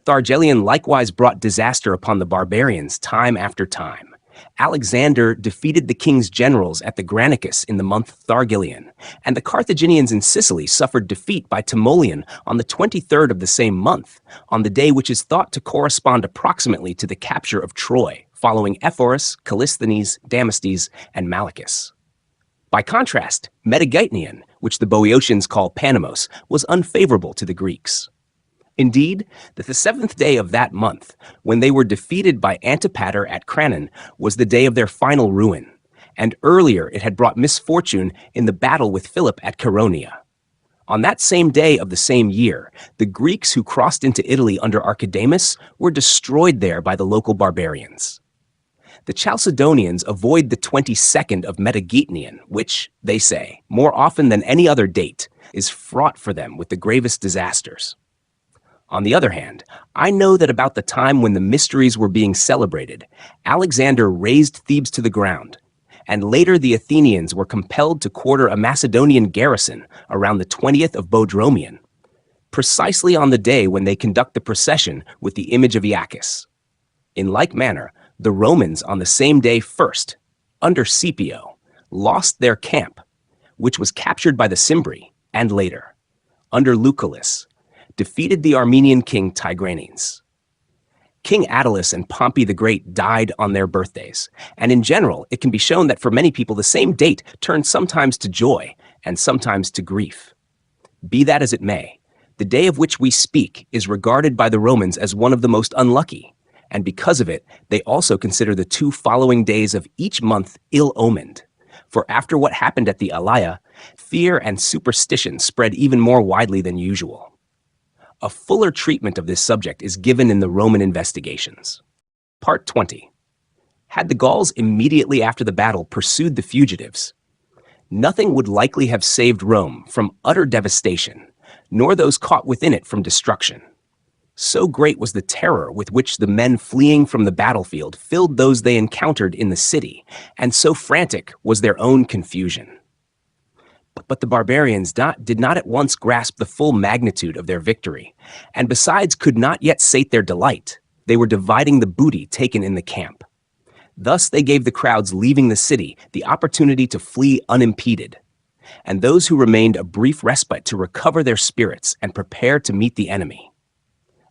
Thargelion likewise brought disaster upon the barbarians time after time. Alexander defeated the king's generals at the Granicus in the month Thargelion, and the Carthaginians in Sicily suffered defeat by Timoleon on the 23rd of the same month, on the day which is thought to correspond approximately to the capture of Troy, following Ephorus, Callisthenes, Damestes, and Malichus. By contrast, Metageitnion, which the Boeotians call Panemos, was unfavorable to the Greeks. Indeed, the 7th day of that month, when they were defeated by Antipater at Cranon, was the day of their final ruin, and earlier it had brought misfortune in the battle with Philip at Chaeronea. On that same day of the same year, the Greeks who crossed into Italy under Archidamus were destroyed there by the local barbarians. The Chalcedonians avoid the 22nd of Metageitnion, which, they say, more often than any other date, is fraught for them with the gravest disasters. On the other hand, I know that about the time when the mysteries were being celebrated, Alexander razed Thebes to the ground, and later the Athenians were compelled to quarter a Macedonian garrison around the 20th of Boedromion, precisely on the day when they conduct the procession with the image of Iacchus. In like manner, the Romans on the same day first, under Scipio, lost their camp, which was captured by the Cimbri, and later, under Lucullus, defeated the Armenian king Tigranes. King Attalus and Pompey the Great died on their birthdays, and in general, it can be shown that for many people the same date turns sometimes to joy and sometimes to grief. Be that as it may, the day of which we speak is regarded by the Romans as one of the most unlucky, and because of it, they also consider the 2 following days of each month ill-omened. For after what happened at the Alaya, fear and superstition spread even more widely than usual. A fuller treatment of this subject is given in the Roman Investigations. Part 20. Had the Gauls immediately after the battle pursued the fugitives, nothing would likely have saved Rome from utter devastation, nor those caught within it from destruction. So great was the terror with which the men fleeing from the battlefield filled those they encountered in the city, and so frantic was their own confusion. But the barbarians did not at once grasp the full magnitude of their victory, and besides could not yet sate their delight. They were dividing the booty taken in the camp. Thus they gave the crowds leaving the city the opportunity to flee unimpeded, and those who remained a brief respite to recover their spirits and prepare to meet the enemy.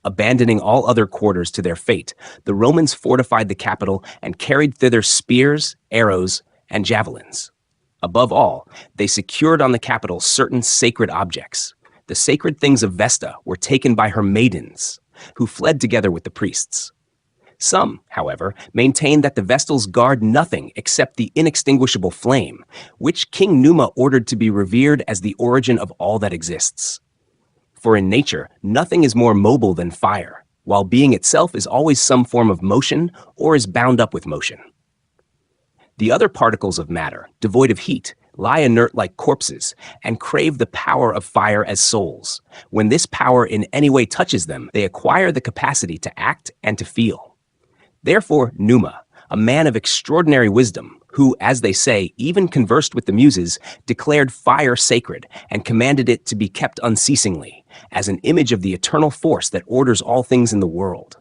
Abandoning all other quarters to their fate, the Romans fortified the capital and carried thither spears, arrows, and javelins. Above all, they secured on the capital certain sacred objects. The sacred things of Vesta were taken by her maidens, who fled together with the priests. Some, however, maintained that the Vestals guard nothing except the inextinguishable flame, which King Numa ordered to be revered as the origin of all that exists. For in nature, nothing is more mobile than fire, while being itself is always some form of motion or is bound up with motion. The other particles of matter, devoid of heat, lie inert like corpses and crave the power of fire as souls. When this power in any way touches them, they acquire the capacity to act and to feel. Therefore, Numa, a man of extraordinary wisdom, who, as they say, even conversed with the Muses, declared fire sacred and commanded it to be kept unceasingly, as an image of the eternal force that orders all things in the world.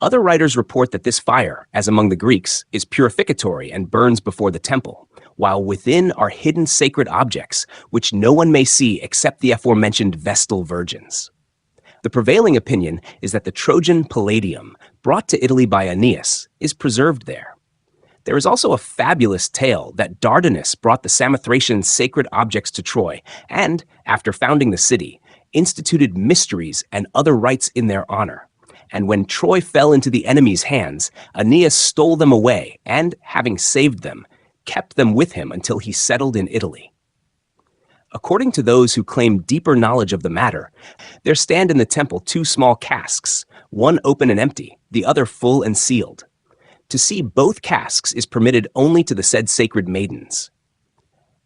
Other writers report that this fire, as among the Greeks, is purificatory and burns before the temple, while within are hidden sacred objects, which no one may see except the aforementioned Vestal virgins. The prevailing opinion is that the Trojan Palladium, brought to Italy by Aeneas, is preserved there. There is also a fabulous tale that Dardanus brought the Samothracian sacred objects to Troy and, after founding the city, instituted mysteries and other rites in their honor. And when Troy fell into the enemy's hands, Aeneas stole them away and, having saved them, kept them with him until he settled in Italy. According to those who claim deeper knowledge of the matter, there stand in the temple 2 small casks, one open and empty, the other full and sealed. To see both casks is permitted only to the said sacred maidens.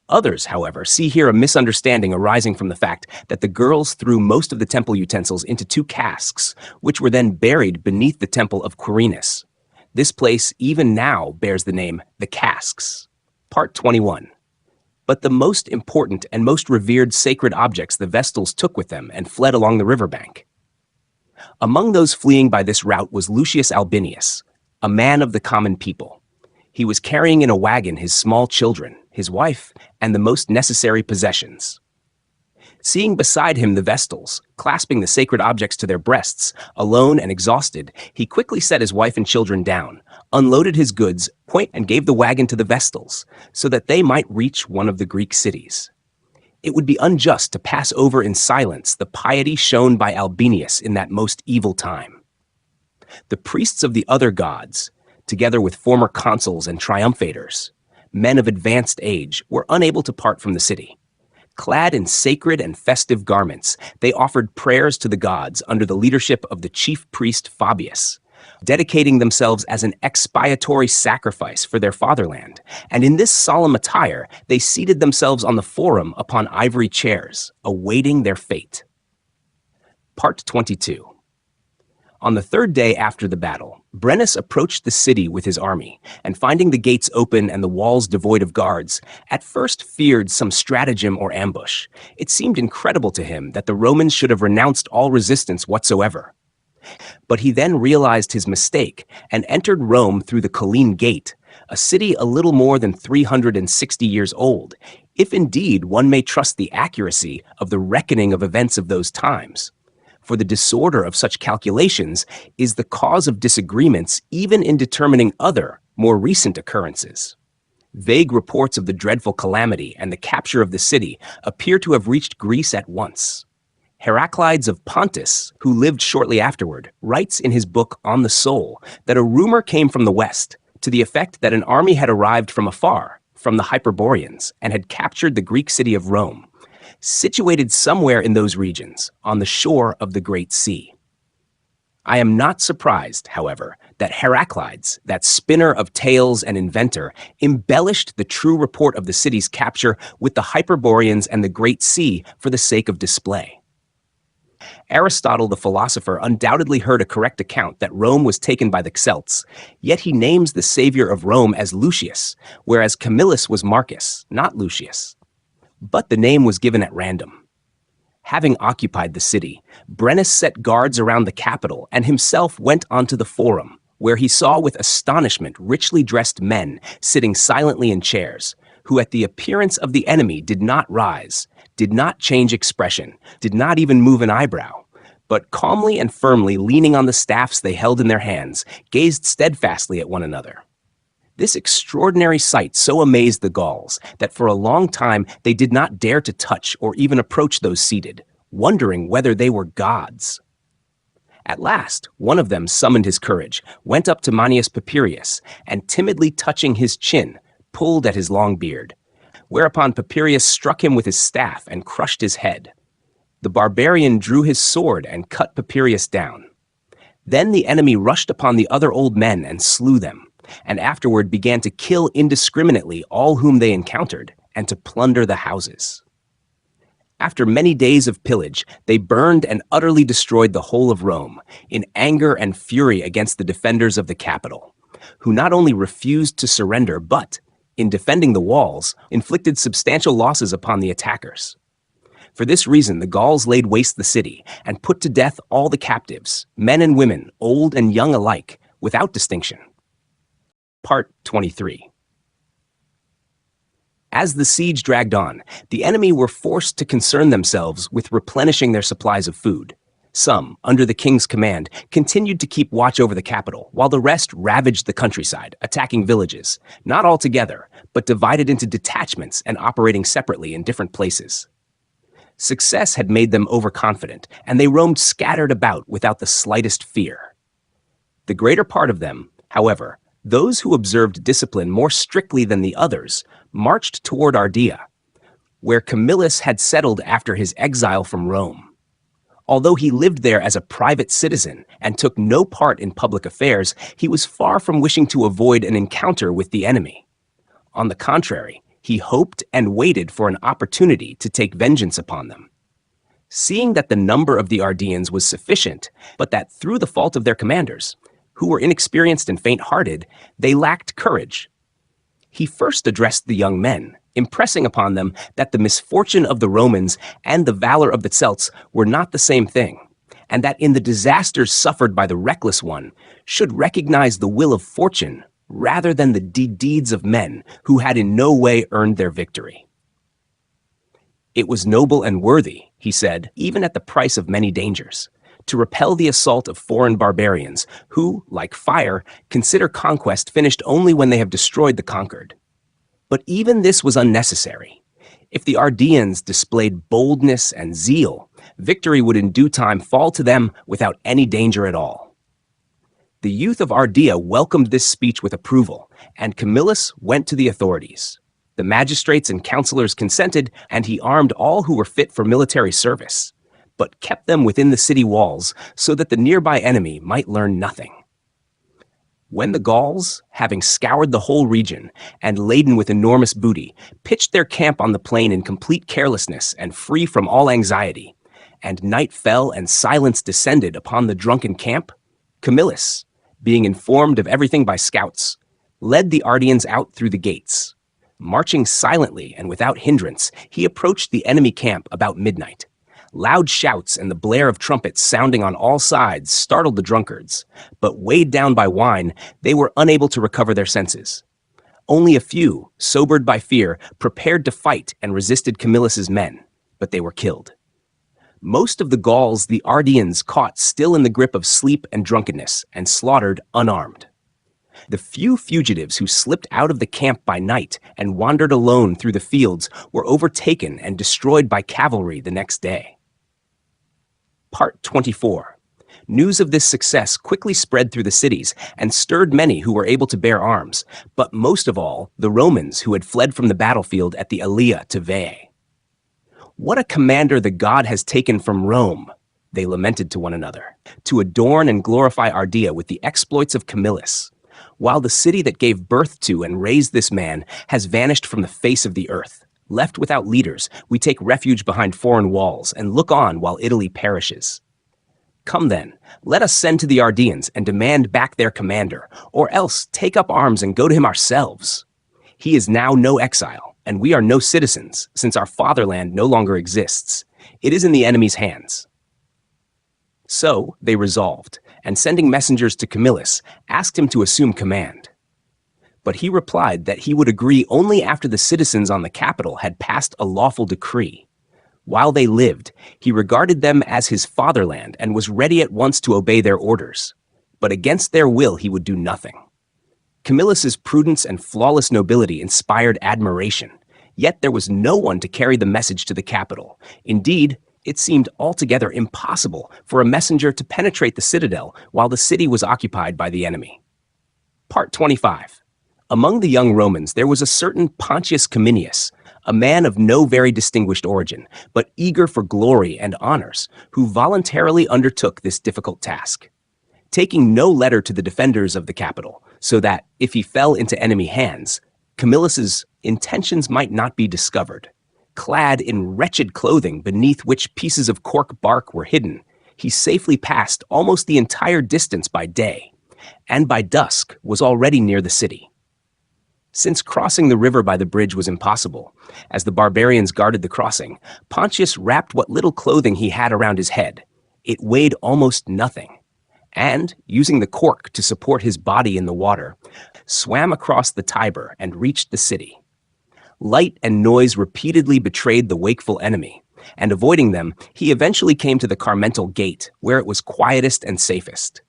Others, however, see here a misunderstanding arising from the fact that the girls threw most of the temple utensils into 2 casks, which were then buried beneath the temple of Quirinus. This place even now bears the name the Casks. Part 21. But the most important and most revered sacred objects the Vestals took with them and fled along the riverbank. Among those fleeing by this route was Lucius Albinius, a man of the common people. He was carrying in a wagon his small children, his wife, and the most necessary possessions. Seeing beside him the Vestals, clasping the sacred objects to their breasts, alone and exhausted, he quickly set his wife and children down, unloaded his goods, and gave the wagon to the Vestals, so that they might reach one of the Greek cities. It would be unjust to pass over in silence the piety shown by Albinius in that most evil time. The priests of the other gods, together with former consuls and triumphators, men of advanced age, were unable to part from the city. Clad in sacred and festive garments, they offered prayers to the gods under the leadership of the chief priest Fabius, dedicating themselves as an expiatory sacrifice for their fatherland, and in this solemn attire they seated themselves on the forum upon ivory chairs, awaiting their fate. Part 22. On the 3rd day after the battle, Brennus approached the city with his army, and finding the gates open and the walls devoid of guards, at first feared some stratagem or ambush. It seemed incredible to him that the Romans should have renounced all resistance whatsoever. But he then realized his mistake and entered Rome through the Colline Gate, a city a little more than 360 years old, if indeed one may trust the accuracy of the reckoning of events of those times. for the disorder of such calculations is the cause of disagreements even in determining other, more recent occurrences. Vague reports of the dreadful calamity and the capture of the city appear to have reached Greece at once. Heraclides of Pontus, who lived shortly afterward, writes in his book On the Soul that a rumor came from the west to the effect that an army had arrived from afar, from the Hyperboreans, and had captured the Greek city of Rome, situated somewhere in those regions, on the shore of the Great Sea. I am not surprised, however, that Heraclides, that spinner of tales and inventor, embellished the true report of the city's capture with the Hyperboreans and the Great Sea for the sake of display. Aristotle the philosopher undoubtedly heard a correct account that Rome was taken by the Celts, yet he names the savior of Rome as Lucius, whereas Camillus was Marcus, not Lucius. But the name was given at random. Having occupied the city, Brennus set guards around the capital and himself went onto the forum, where he saw with astonishment richly dressed men sitting silently in chairs, who at the appearance of the enemy did not rise, did not change expression, did not even move an eyebrow, but calmly and firmly leaning on the staffs they held in their hands, gazed steadfastly at one another. This extraordinary sight so amazed the Gauls that for a long time they did not dare to touch or even approach those seated, wondering whether they were gods. At last, one of them summoned his courage, went up to Manius Papirius, and timidly touching his chin, pulled at his long beard, whereupon Papirius struck him with his staff and crushed his head. The barbarian drew his sword and cut Papirius down. Then the enemy rushed upon the other old men and slew them, and afterward began to kill indiscriminately all whom they encountered, and to plunder the houses. After many days of pillage, they burned and utterly destroyed the whole of Rome, in anger and fury against the defenders of the capital, who not only refused to surrender, but, in defending the walls, inflicted substantial losses upon the attackers. For this reason, the Gauls laid waste the city, and put to death all the captives, men and women, old and young alike, without distinction. Part 23. As the siege dragged on, the enemy were forced to concern themselves with replenishing their supplies of food. Some, under the king's command, continued to keep watch over the capital, while the rest ravaged the countryside, attacking villages, not all together, but divided into detachments and operating separately in different places. Success had made them overconfident, and they roamed scattered about without the slightest fear. The greater part of them, however, those who observed discipline more strictly than the others, marched toward Ardea, where Camillus had settled after his exile from Rome. Although he lived there as a private citizen and took no part in public affairs, he was far from wishing to avoid an encounter with the enemy. On the contrary, he hoped and waited for an opportunity to take vengeance upon them. Seeing that the number of the Ardeans was sufficient, but that through the fault of their commanders, who were inexperienced and faint-hearted, they lacked courage, he first addressed the young men, impressing upon them that the misfortune of the Romans and the valor of the Celts were not the same thing, and that in the disasters suffered by the reckless one should recognize the will of fortune rather than the deeds of men who had in no way earned their victory. It was noble and worthy, he said, even at the price of many dangers, to repel the assault of foreign barbarians who, like fire, consider conquest finished only when they have destroyed the conquered. But even this was unnecessary. If the Ardeans displayed boldness and zeal, victory would in due time fall to them without any danger at all. The youth of Ardea welcomed this speech with approval, and Camillus went to the authorities. The magistrates and counselors consented, and he armed all who were fit for military service, but kept them within the city walls so that the nearby enemy might learn nothing. When the Gauls, having scoured the whole region and laden with enormous booty, pitched their camp on the plain in complete carelessness and free from all anxiety, and night fell and silence descended upon the drunken camp, Camillus, being informed of everything by scouts, led the Ardeans out through the gates. Marching silently and without hindrance, he approached the enemy camp about midnight. Loud shouts and the blare of trumpets sounding on all sides startled the drunkards, but weighed down by wine, they were unable to recover their senses. Only a few, sobered by fear, prepared to fight and resisted Camillus's men, but they were killed. Most of the Gauls the Ardeans caught still in the grip of sleep and drunkenness and slaughtered unarmed. The few fugitives who slipped out of the camp by night and wandered alone through the fields were overtaken and destroyed by cavalry the next day. Part 24. News of this success quickly spread through the cities and stirred many who were able to bear arms, but most of all, the Romans who had fled from the battlefield at the Allia to Veii. "What a commander the god has taken from Rome," they lamented to one another, "to adorn and glorify Ardea with the exploits of Camillus, while the city that gave birth to and raised this man has vanished from the face of the earth. Left without leaders, we take refuge behind foreign walls and look on while Italy perishes. Come then, let us send to the Ardeans and demand back their commander, or else take up arms and go to him ourselves. He is now no exile, and we are no citizens, since our fatherland no longer exists. It is in the enemy's hands." So they resolved, and sending messengers to Camillus, asked him to assume command. But he replied that he would agree only after the citizens on the capital had passed a lawful decree. While they lived, he regarded them as his fatherland and was ready at once to obey their orders. But against their will he would do nothing. Camillus's prudence and flawless nobility inspired admiration, yet there was no one to carry the message to the capital. Indeed, it seemed altogether impossible for a messenger to penetrate the citadel while the city was occupied by the enemy. Part 25. Among the young Romans there was a certain Pontius Cominius, a man of no very distinguished origin, but eager for glory and honors, who voluntarily undertook this difficult task. Taking no letter to the defenders of the capital, so that, if he fell into enemy hands, Camillus's intentions might not be discovered. Clad in wretched clothing beneath which pieces of cork bark were hidden, he safely passed almost the entire distance by day, and by dusk was already near the city. Since crossing the river by the bridge was impossible, as the barbarians guarded the crossing, Pontius wrapped what little clothing he had around his head. It weighed almost nothing, and, using the cork to support his body in the water, swam across the Tiber and reached the city. Light and noise repeatedly betrayed the wakeful enemy, and avoiding them, he eventually came to the Carmental Gate, where it was quietest and safest.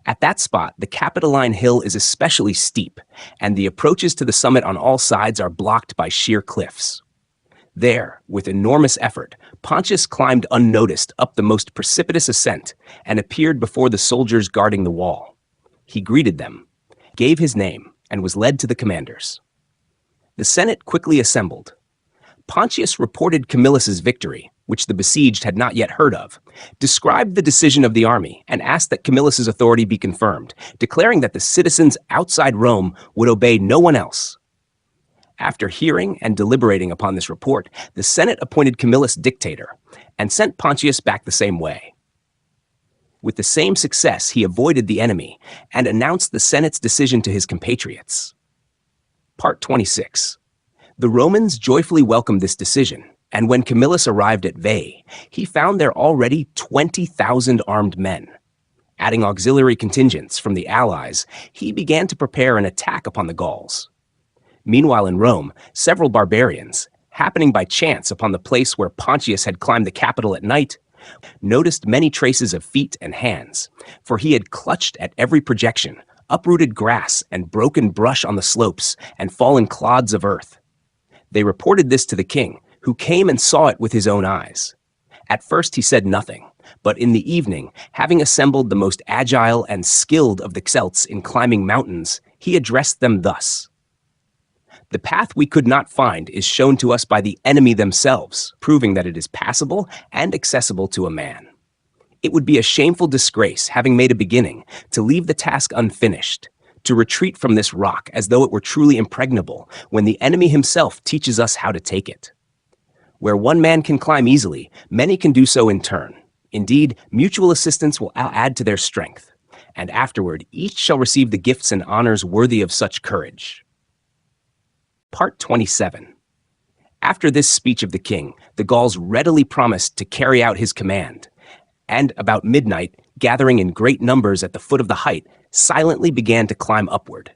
At that spot, the Capitoline Hill is especially steep, and the approaches to the summit on all sides are blocked by sheer cliffs. There, with enormous effort, Pontius climbed unnoticed up the most precipitous ascent and appeared before the soldiers guarding the wall. He greeted them, gave his name, and was led to the commanders. The Senate quickly assembled. Pontius reported Camillus's victory, which the besieged had not yet heard of, described the decision of the army, and asked that Camillus's authority be confirmed, declaring that the citizens outside Rome would obey no one else. After hearing and deliberating upon this report, the Senate appointed Camillus dictator, and sent Pontius back the same way. With the same success, he avoided the enemy, and announced the Senate's decision to his compatriots. Part 26. The Romans joyfully welcomed this decision, and when Camillus arrived at Veii, he found there already 20,000 armed men. Adding auxiliary contingents from the allies, he began to prepare an attack upon the Gauls. Meanwhile in Rome, several barbarians, happening by chance upon the place where Pontius had climbed the Capitol at night, noticed many traces of feet and hands, for he had clutched at every projection, uprooted grass and broken brush on the slopes, and fallen clods of earth. They reported this to the king, who came and saw it with his own eyes. At first he said nothing, but in the evening, having assembled the most agile and skilled of the Celts in climbing mountains, he addressed them thus: "The path we could not find is shown to us by the enemy themselves, proving that it is passable and accessible to a man. It would be a shameful disgrace, having made a beginning, to leave the task unfinished, to retreat from this rock as though it were truly impregnable, when the enemy himself teaches us how to take it. Where one man can climb easily, many can do so in turn. Indeed, mutual assistance will add to their strength, and afterward each shall receive the gifts and honors worthy of such courage." Part 27. After this speech of the king, the Gauls readily promised to carry out his command, and about midnight, gathering in great numbers at the foot of the height, silently began to climb upward.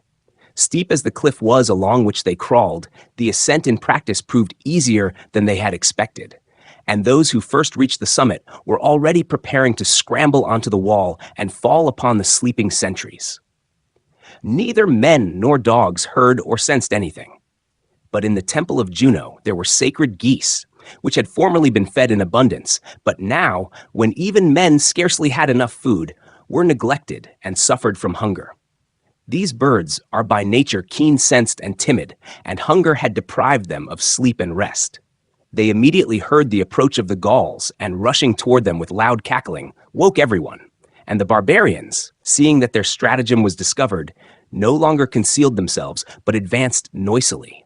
Steep as the cliff was along which they crawled, the ascent in practice proved easier than they had expected, and those who first reached the summit were already preparing to scramble onto the wall and fall upon the sleeping sentries. Neither men nor dogs heard or sensed anything. But in the temple of Juno there were sacred geese, which had formerly been fed in abundance, but now, when even men scarcely had enough food, were neglected and suffered from hunger. These birds are by nature keen-sensed and timid, and hunger had deprived them of sleep and rest. They immediately heard the approach of the Gauls, and rushing toward them with loud cackling, woke everyone. And the barbarians, seeing that their stratagem was discovered, no longer concealed themselves, but advanced noisily.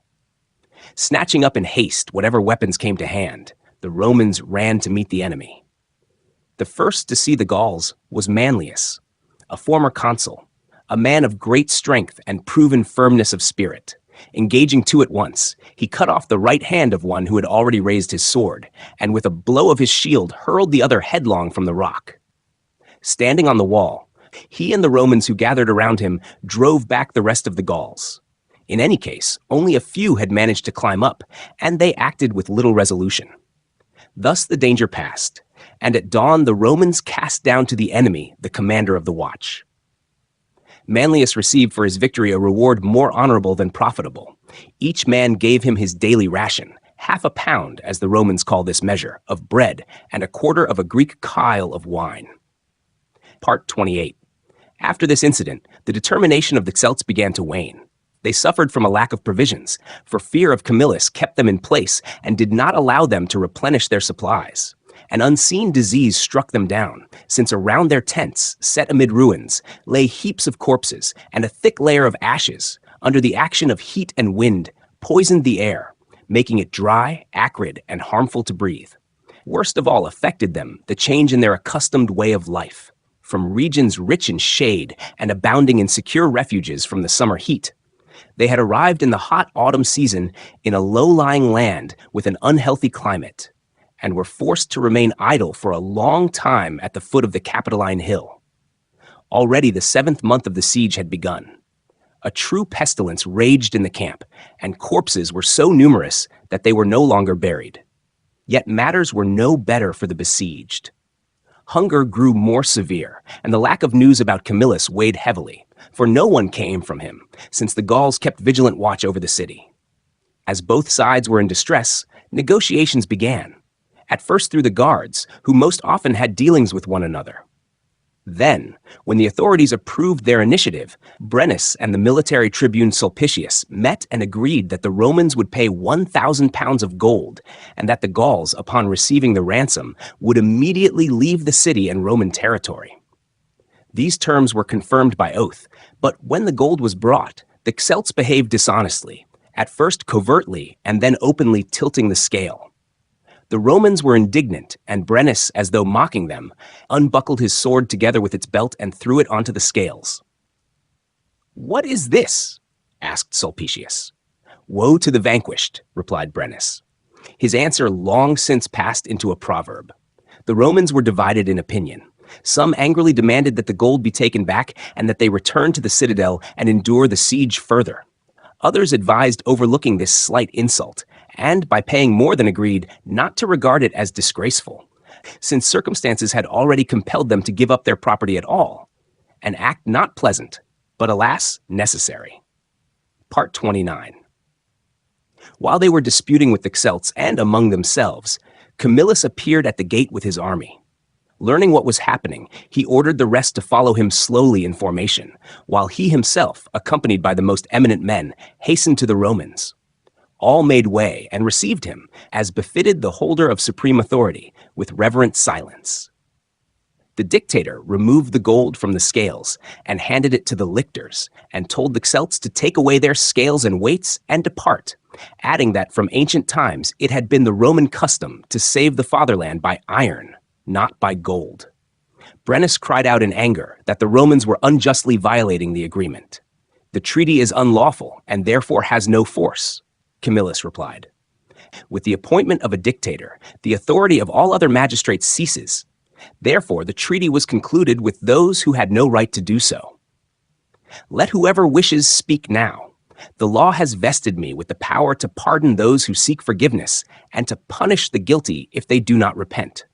Snatching up in haste whatever weapons came to hand, the Romans ran to meet the enemy. The first to see the Gauls was Manlius, a former consul, a man of great strength and proven firmness of spirit. Engaging two at once, he cut off the right hand of one who had already raised his sword, and with a blow of his shield hurled the other headlong from the rock. Standing on the wall, he and the Romans who gathered around him drove back the rest of the Gauls. In any case, only a few had managed to climb up, and they acted with little resolution. Thus the danger passed, and at dawn the Romans cast down to the enemy the commander of the watch. Manlius received for his victory a reward more honorable than profitable. Each man gave him his daily ration, half a pound, as the Romans call this measure, of bread, and a quarter of a Greek kyle of wine. Part 28. After this incident, the determination of the Celts began to wane. They suffered from a lack of provisions, for fear of Camillus kept them in place and did not allow them to replenish their supplies. An unseen disease struck them down, since around their tents, set amid ruins, lay heaps of corpses, and a thick layer of ashes, under the action of heat and wind, poisoned the air, making it dry, acrid, and harmful to breathe. Worst of all affected them the change in their accustomed way of life. From regions rich in shade and abounding in secure refuges from the summer heat, they had arrived in the hot autumn season in a low-lying land with an unhealthy climate, and were forced to remain idle for a long time at the foot of the Capitoline Hill. Already the 7th month of the siege had begun. A true pestilence raged in the camp, and corpses were so numerous that they were no longer buried. Yet matters were no better for the besieged. Hunger grew more severe, and the lack of news about Camillus weighed heavily, for no one came from him, since the Gauls kept vigilant watch over the city. As both sides were in distress, negotiations began, at first through the guards, who most often had dealings with one another. Then, when the authorities approved their initiative, Brennus and the military tribune Sulpicius met and agreed that the Romans would pay 1,000 pounds of gold, and that the Gauls, upon receiving the ransom, would immediately leave the city and Roman territory. These terms were confirmed by oath, but when the gold was brought, the Celts behaved dishonestly, at first covertly and then openly tilting the scale. The Romans were indignant, and Brennus, as though mocking them, unbuckled his sword together with its belt and threw it onto the scales. "What is this?" asked Sulpicius. "Woe to the vanquished," replied Brennus. His answer long since passed into a proverb. The Romans were divided in opinion. Some angrily demanded that the gold be taken back and that they return to the citadel and endure the siege further. Others advised overlooking this slight insult, and, by paying more than agreed, not to regard it as disgraceful, since circumstances had already compelled them to give up their property at all, an act not pleasant, but alas, necessary. Part 29. While they were disputing with the Celts and among themselves, Camillus appeared at the gate with his army. Learning what was happening, he ordered the rest to follow him slowly in formation, while he himself, accompanied by the most eminent men, hastened to the Romans. All made way and received him, as befitted the holder of supreme authority, with reverent silence. The dictator removed the gold from the scales and handed it to the lictors, and told the Celts to take away their scales and weights and depart, adding that from ancient times it had been the Roman custom to save the fatherland by iron, not by gold. Brennus cried out in anger that the Romans were unjustly violating the agreement. "The treaty is unlawful and therefore has no force," Camillus replied. "With the appointment of a dictator, the authority of all other magistrates ceases. Therefore, the treaty was concluded with those who had no right to do so. Let whoever wishes speak now, The law has vested me with the power to pardon those who seek forgiveness and to punish the guilty if they do not repent.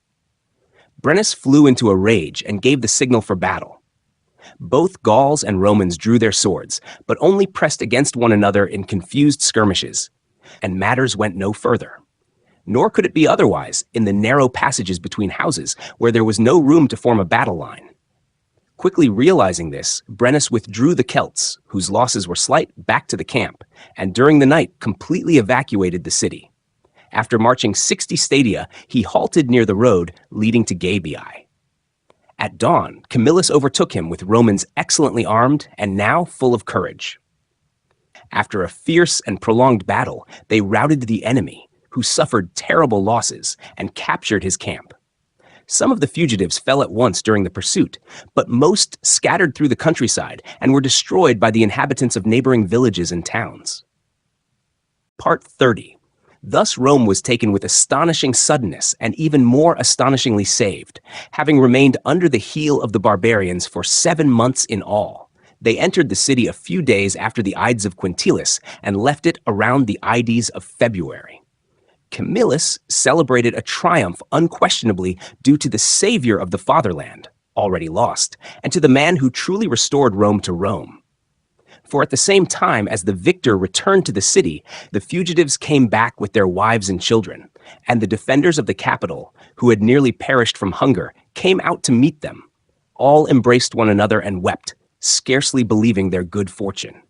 Brennus flew into a rage and gave the signal for battle. Both Gauls and Romans drew their swords, but only pressed against one another in confused skirmishes, and matters went no further. Nor could it be otherwise in the narrow passages between houses where there was no room to form a battle line. Quickly realizing this, Brennus withdrew the Celts, whose losses were slight, back to the camp, and during the night completely evacuated the city. After marching 60 stadia, he halted near the road leading to Veii. At dawn, Camillus overtook him with Romans excellently armed and now full of courage. After a fierce and prolonged battle, they routed the enemy, who suffered terrible losses, and captured his camp. Some of the fugitives fell at once during the pursuit, but most scattered through the countryside and were destroyed by the inhabitants of neighboring villages and towns. Part 30. Thus Rome was taken with astonishing suddenness and even more astonishingly saved, having remained under the heel of the barbarians for 7 months in all. They entered the city a few days after the Ides of Quintilis and left it around the Ides of February. Camillus celebrated a triumph unquestionably due to the savior of the fatherland, already lost, and to the man who truly restored Rome to Rome. For at the same time as the victor returned to the city, the fugitives came back with their wives and children, and the defenders of the capital, who had nearly perished from hunger, came out to meet them. All embraced one another and wept, scarcely believing their good fortune.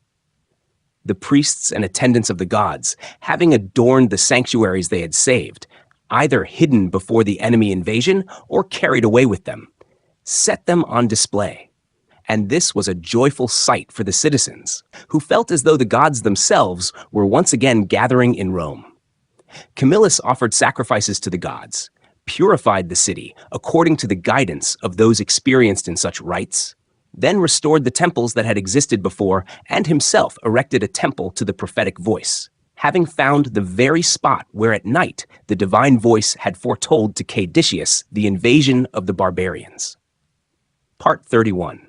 The priests and attendants of the gods, having adorned the sanctuaries they had saved, either hidden before the enemy invasion or carried away with them, set them on display. And this was a joyful sight for the citizens, who felt as though the gods themselves were once again gathering in Rome. Camillus offered sacrifices to the gods, purified the city according to the guidance of those experienced in such rites, then restored the temples that had existed before, and himself erected a temple to the prophetic voice, having found the very spot where at night the divine voice had foretold to Caedicius the invasion of the barbarians. Part 31.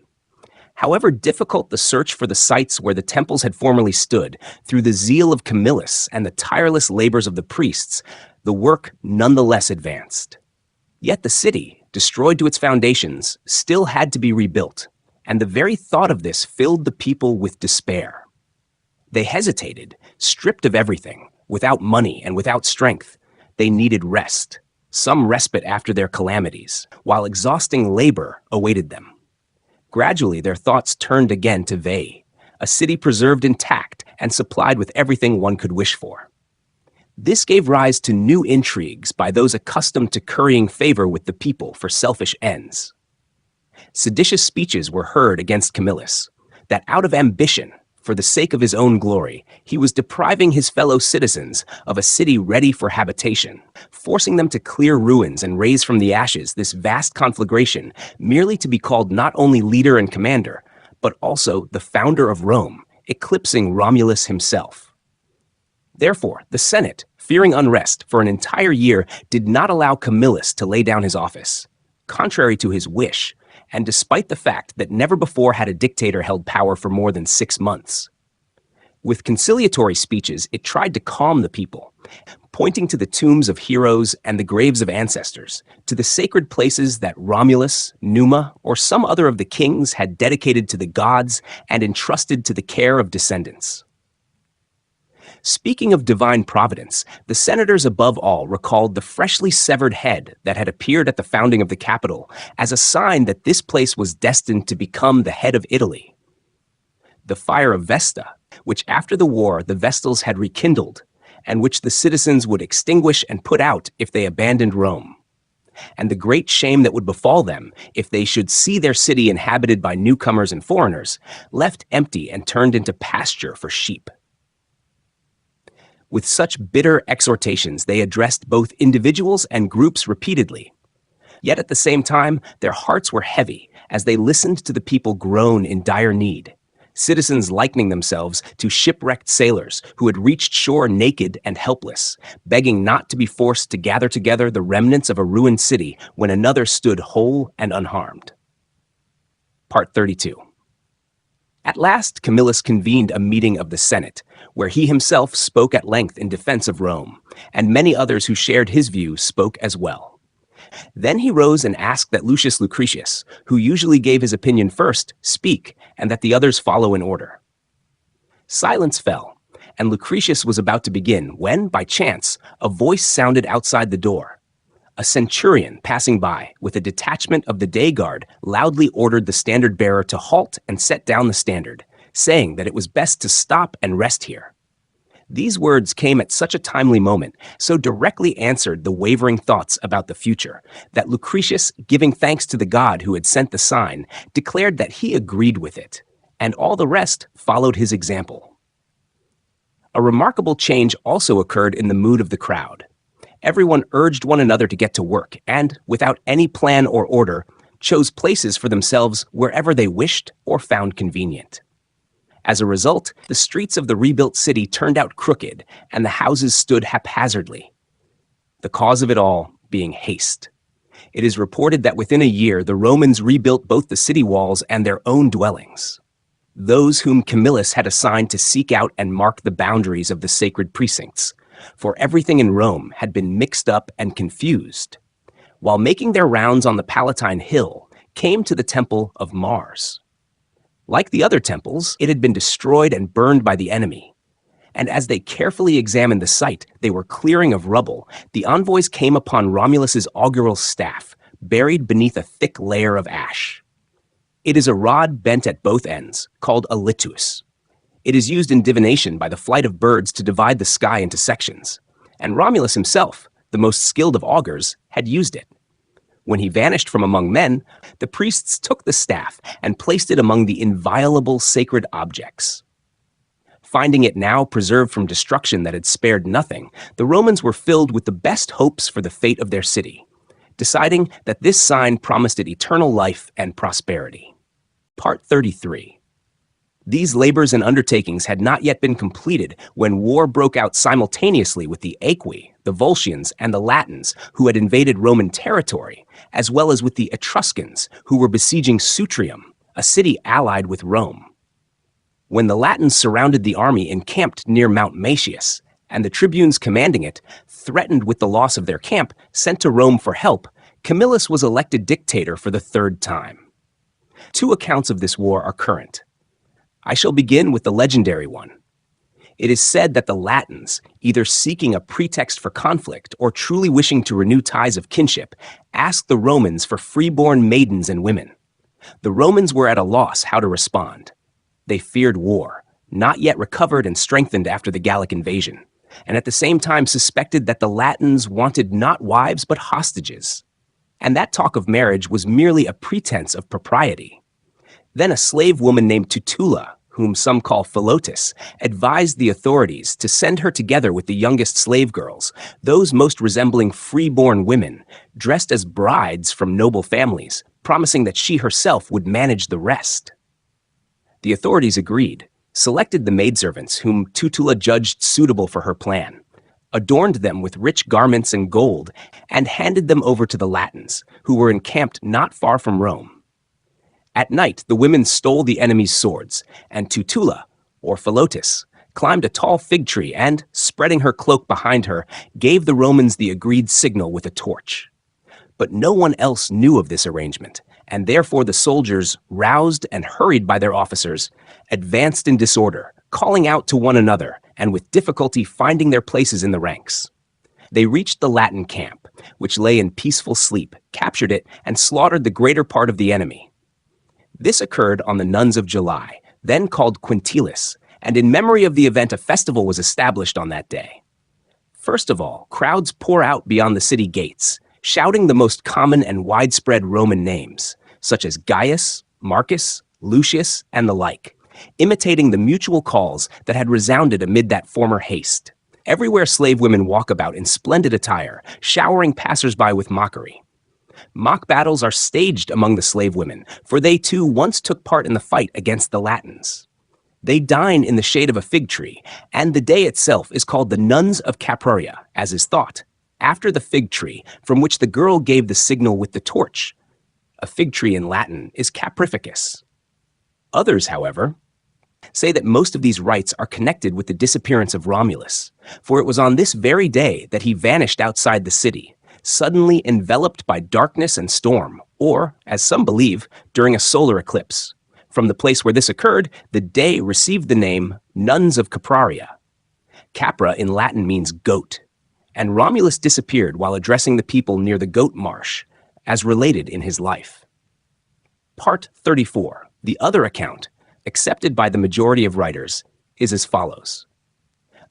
However difficult the search for the sites where the temples had formerly stood, through the zeal of Camillus and the tireless labors of the priests, the work nonetheless advanced. Yet the city, destroyed to its foundations, still had to be rebuilt, and the very thought of this filled the people with despair. They hesitated, stripped of everything, without money and without strength. They needed rest, some respite after their calamities, while exhausting labor awaited them. Gradually, their thoughts turned again to Veii, a city preserved intact and supplied with everything one could wish for. This gave rise to new intrigues by those accustomed to currying favor with the people for selfish ends. Seditious speeches were heard against Camillus, that out of ambition, for the sake of his own glory, he was depriving his fellow citizens of a city ready for habitation, forcing them to clear ruins and raise from the ashes this vast conflagration, merely to be called not only leader and commander, but also the founder of Rome, eclipsing Romulus himself. Therefore, the Senate, fearing unrest for an entire year, did not allow Camillus to lay down his office, contrary to his wish, and despite the fact that never before had a dictator held power for more than 6 months. With conciliatory speeches, it tried to calm the people, pointing to the tombs of heroes and the graves of ancestors, to the sacred places that Romulus, Numa, or some other of the kings had dedicated to the gods and entrusted to the care of descendants. Speaking of divine providence, the senators above all recalled the freshly severed head that had appeared at the founding of the capital as a sign that this place was destined to become the head of Italy. The fire of Vesta, which after the war the Vestals had rekindled, and which the citizens would extinguish and put out if they abandoned Rome, and the great shame that would befall them if they should see their city inhabited by newcomers and foreigners, left empty and turned into pasture for sheep. With such bitter exhortations, they addressed both individuals and groups repeatedly. Yet at the same time, their hearts were heavy as they listened to the people groan in dire need, citizens likening themselves to shipwrecked sailors who had reached shore naked and helpless, begging not to be forced to gather together the remnants of a ruined city when another stood whole and unharmed. Part 32. At last, Camillus convened a meeting of the Senate, where he himself spoke at length in defense of Rome, and many others who shared his view spoke as well. Then he rose and asked that Lucius Lucretius, who usually gave his opinion first, speak, and that the others follow in order. Silence fell, and Lucretius was about to begin when, by chance, a voice sounded outside the door. A centurion passing by, with a detachment of the day guard, loudly ordered the standard-bearer to halt and set down the standard, saying that it was best to stop and rest here. These words came at such a timely moment, so directly answered the wavering thoughts about the future, that Lucretius, giving thanks to the god who had sent the sign, declared that he agreed with it, and all the rest followed his example. A remarkable change also occurred in the mood of the crowd. Everyone urged one another to get to work and, without any plan or order, chose places for themselves wherever they wished or found convenient. As a result, the streets of the rebuilt city turned out crooked and the houses stood haphazardly. The cause of it all being haste. It is reported that within a year the Romans rebuilt both the city walls and their own dwellings. Those whom Camillus had assigned to seek out and mark the boundaries of the sacred precincts, for everything in Rome had been mixed up and confused, while making their rounds on the Palatine Hill, came to the temple of Mars. Like the other temples, it had been destroyed and burned by the enemy. And as they carefully examined the site they were clearing of rubble, the envoys came upon Romulus's augural staff, buried beneath a thick layer of ash. It is a rod bent at both ends, called a litus. It is used in divination by the flight of birds to divide the sky into sections, and Romulus himself, the most skilled of augurs, had used it. When he vanished from among men, the priests took the staff and placed it among the inviolable sacred objects. Finding it now preserved from destruction that had spared nothing, the Romans were filled with the best hopes for the fate of their city, deciding that this sign promised it eternal life and prosperity. Part 33. These labors and undertakings had not yet been completed when war broke out simultaneously with the Aequi, the Volscians, and the Latins, who had invaded Roman territory, as well as with the Etruscans, who were besieging Sutrium, a city allied with Rome. When the Latins surrounded the army encamped near Mount Maecius, and the tribunes commanding it, threatened with the loss of their camp, sent to Rome for help, Camillus was elected dictator for the third time. Two accounts of this war are current. I shall begin with the legendary one. It is said that the Latins, either seeking a pretext for conflict or truly wishing to renew ties of kinship, asked the Romans for freeborn maidens and women. The Romans were at a loss how to respond. They feared war, not yet recovered and strengthened after the Gallic invasion, and at the same time suspected that the Latins wanted not wives but hostages. And that talk of marriage was merely a pretense of propriety. Then a slave woman named Tutula, whom some call Philotis, advised the authorities to send her together with the youngest slave girls, those most resembling free-born women, dressed as brides from noble families, promising that she herself would manage the rest. The authorities agreed, selected the maidservants whom Tutula judged suitable for her plan, adorned them with rich garments and gold, and handed them over to the Latins, who were encamped not far from Rome. At night, the women stole the enemy's swords, and Tutula, or Philotis, climbed a tall fig tree and, spreading her cloak behind her, gave the Romans the agreed signal with a torch. But no one else knew of this arrangement, and therefore the soldiers, roused and hurried by their officers, advanced in disorder, calling out to one another, and with difficulty finding their places in the ranks. They reached the Latin camp, which lay in peaceful sleep, captured it, and slaughtered the greater part of the enemy. This occurred on the Nuns of July, then called Quintilis, and in memory of the event a festival was established on that day. First of all, crowds pour out beyond the city gates, shouting the most common and widespread Roman names, such as Gaius, Marcus, Lucius, and the like, imitating the mutual calls that had resounded amid that former haste. Everywhere slave women walk about in splendid attire, showering passers-by with mockery. Mock battles are staged among the slave women, for they too once took part in the fight against the Latins. They dine in the shade of a fig tree, and the day itself is called the Nuns of Capraria, as is thought, after the fig tree from which the girl gave the signal with the torch. A fig tree in Latin is caprificus. Others, however, say that most of these rites are connected with the disappearance of Romulus, for it was on this very day that he vanished outside the city, suddenly enveloped by darkness and storm, or, as some believe, during a solar eclipse. From the place where this occurred, the day received the name Nuns of Capraria. Capra in Latin means goat, and Romulus disappeared while addressing the people near the Goat Marsh, as related in his life. Part 34, the other account, accepted by the majority of writers, is as follows.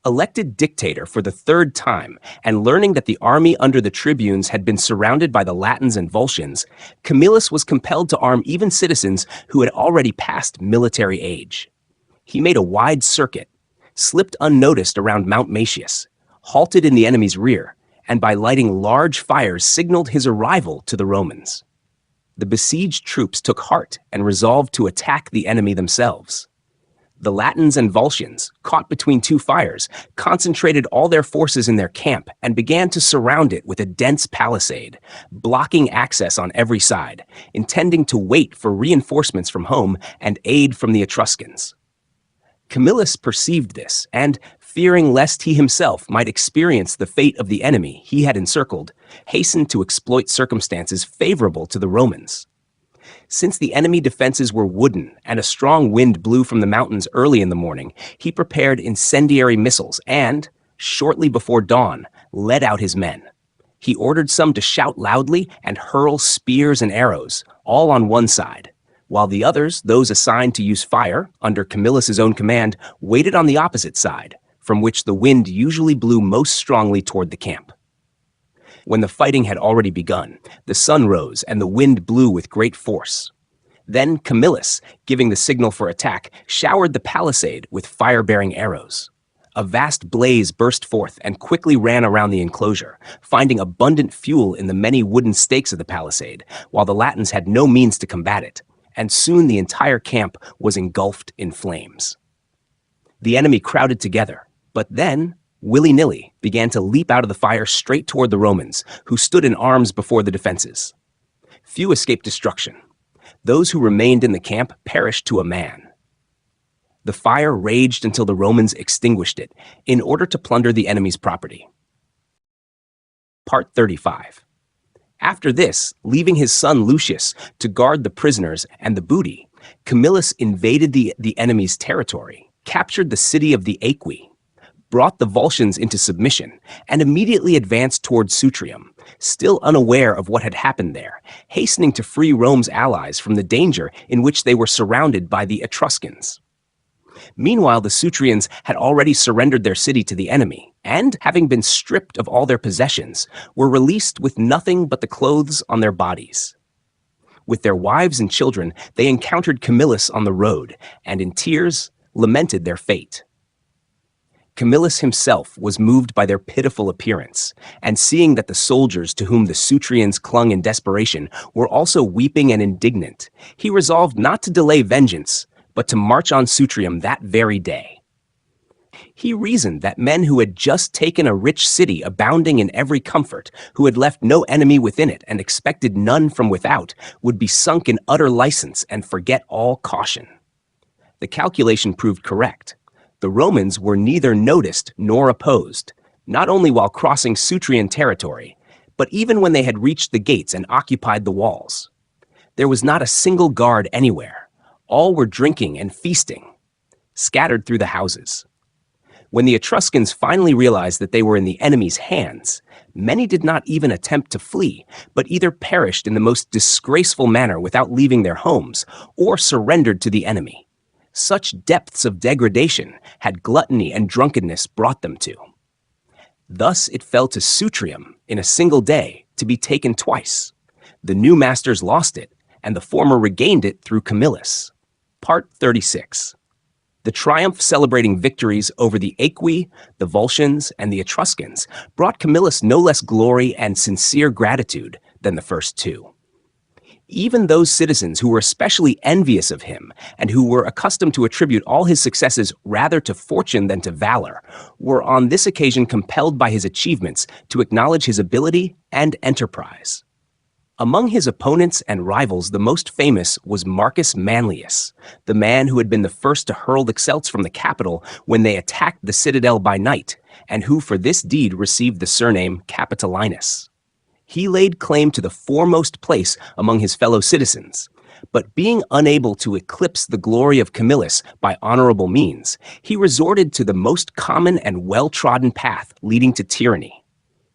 Elected dictator for the third time, and learning that the army under the tribunes had been surrounded by the Latins and Volscians, Camillus was compelled to arm even citizens who had already passed military age. He made a wide circuit, slipped unnoticed around Mount Macius, halted in the enemy's rear, and by lighting large fires signaled his arrival to the Romans. The besieged troops took heart and resolved to attack the enemy themselves. The Latins and Volscians, caught between two fires, concentrated all their forces in their camp and began to surround it with a dense palisade, blocking access on every side, intending to wait for reinforcements from home and aid from the Etruscans. Camillus perceived this, and, fearing lest he himself might experience the fate of the enemy he had encircled, hastened to exploit circumstances favorable to the Romans. Since the enemy defenses were wooden and a strong wind blew from the mountains early in the morning, he prepared incendiary missiles and, shortly before dawn, led out his men. He ordered some to shout loudly and hurl spears and arrows, all on one side, while the others, those assigned to use fire, under Camillus's own command, waited on the opposite side, from which the wind usually blew most strongly toward the camp. When the fighting had already begun, the sun rose and the wind blew with great force. Then Camillus, giving the signal for attack, showered the palisade with fire-bearing arrows. A vast blaze burst forth and quickly ran around the enclosure, finding abundant fuel in the many wooden stakes of the palisade, while the Latins had no means to combat it, and soon the entire camp was engulfed in flames. The enemy crowded together, but then, willy-nilly, began to leap out of the fire straight toward the Romans, who stood in arms before the defenses. Few escaped destruction. Those who remained in the camp perished to a man. The fire raged until the Romans extinguished it, in order to plunder the enemy's property. Part 35. After this, leaving his son Lucius to guard the prisoners and the booty, Camillus invaded the enemy's territory, captured the city of the Aequi, brought the Volscians into submission, and immediately advanced toward Sutrium, still unaware of what had happened there, hastening to free Rome's allies from the danger in which they were surrounded by the Etruscans. Meanwhile, the Sutrians had already surrendered their city to the enemy, and, having been stripped of all their possessions, were released with nothing but the clothes on their bodies. With their wives and children, they encountered Camillus on the road, and in tears lamented their fate. Camillus himself was moved by their pitiful appearance, and seeing that the soldiers to whom the Sutrians clung in desperation were also weeping and indignant, he resolved not to delay vengeance, but to march on Sutrium that very day. He reasoned that men who had just taken a rich city abounding in every comfort, who had left no enemy within it and expected none from without, would be sunk in utter license and forget all caution. The calculation proved correct. The Romans were neither noticed nor opposed, not only while crossing Sutrian territory, but even when they had reached the gates and occupied the walls. There was not a single guard anywhere. All were drinking and feasting, scattered through the houses. When the Etruscans finally realized that they were in the enemy's hands, many did not even attempt to flee, but either perished in the most disgraceful manner without leaving their homes, or surrendered to the enemy. Such depths of degradation had gluttony and drunkenness brought them to. Thus it fell to Sutrium, in a single day, to be taken twice. The new masters lost it, and the former regained it through Camillus. Part 36. The triumph celebrating victories over the Aequi, the Volscians, and the Etruscans brought Camillus no less glory and sincere gratitude than the first two. Even those citizens who were especially envious of him and who were accustomed to attribute all his successes rather to fortune than to valor were on this occasion compelled by his achievements to acknowledge his ability and enterprise. Among his opponents and rivals, the most famous was Marcus Manlius, the man who had been the first to hurl the Celts from the capital when they attacked the citadel by night, and who for this deed received the surname Capitolinus. He laid claim to the foremost place among his fellow citizens, but being unable to eclipse the glory of Camillus by honorable means, he resorted to the most common and well-trodden path leading to tyranny.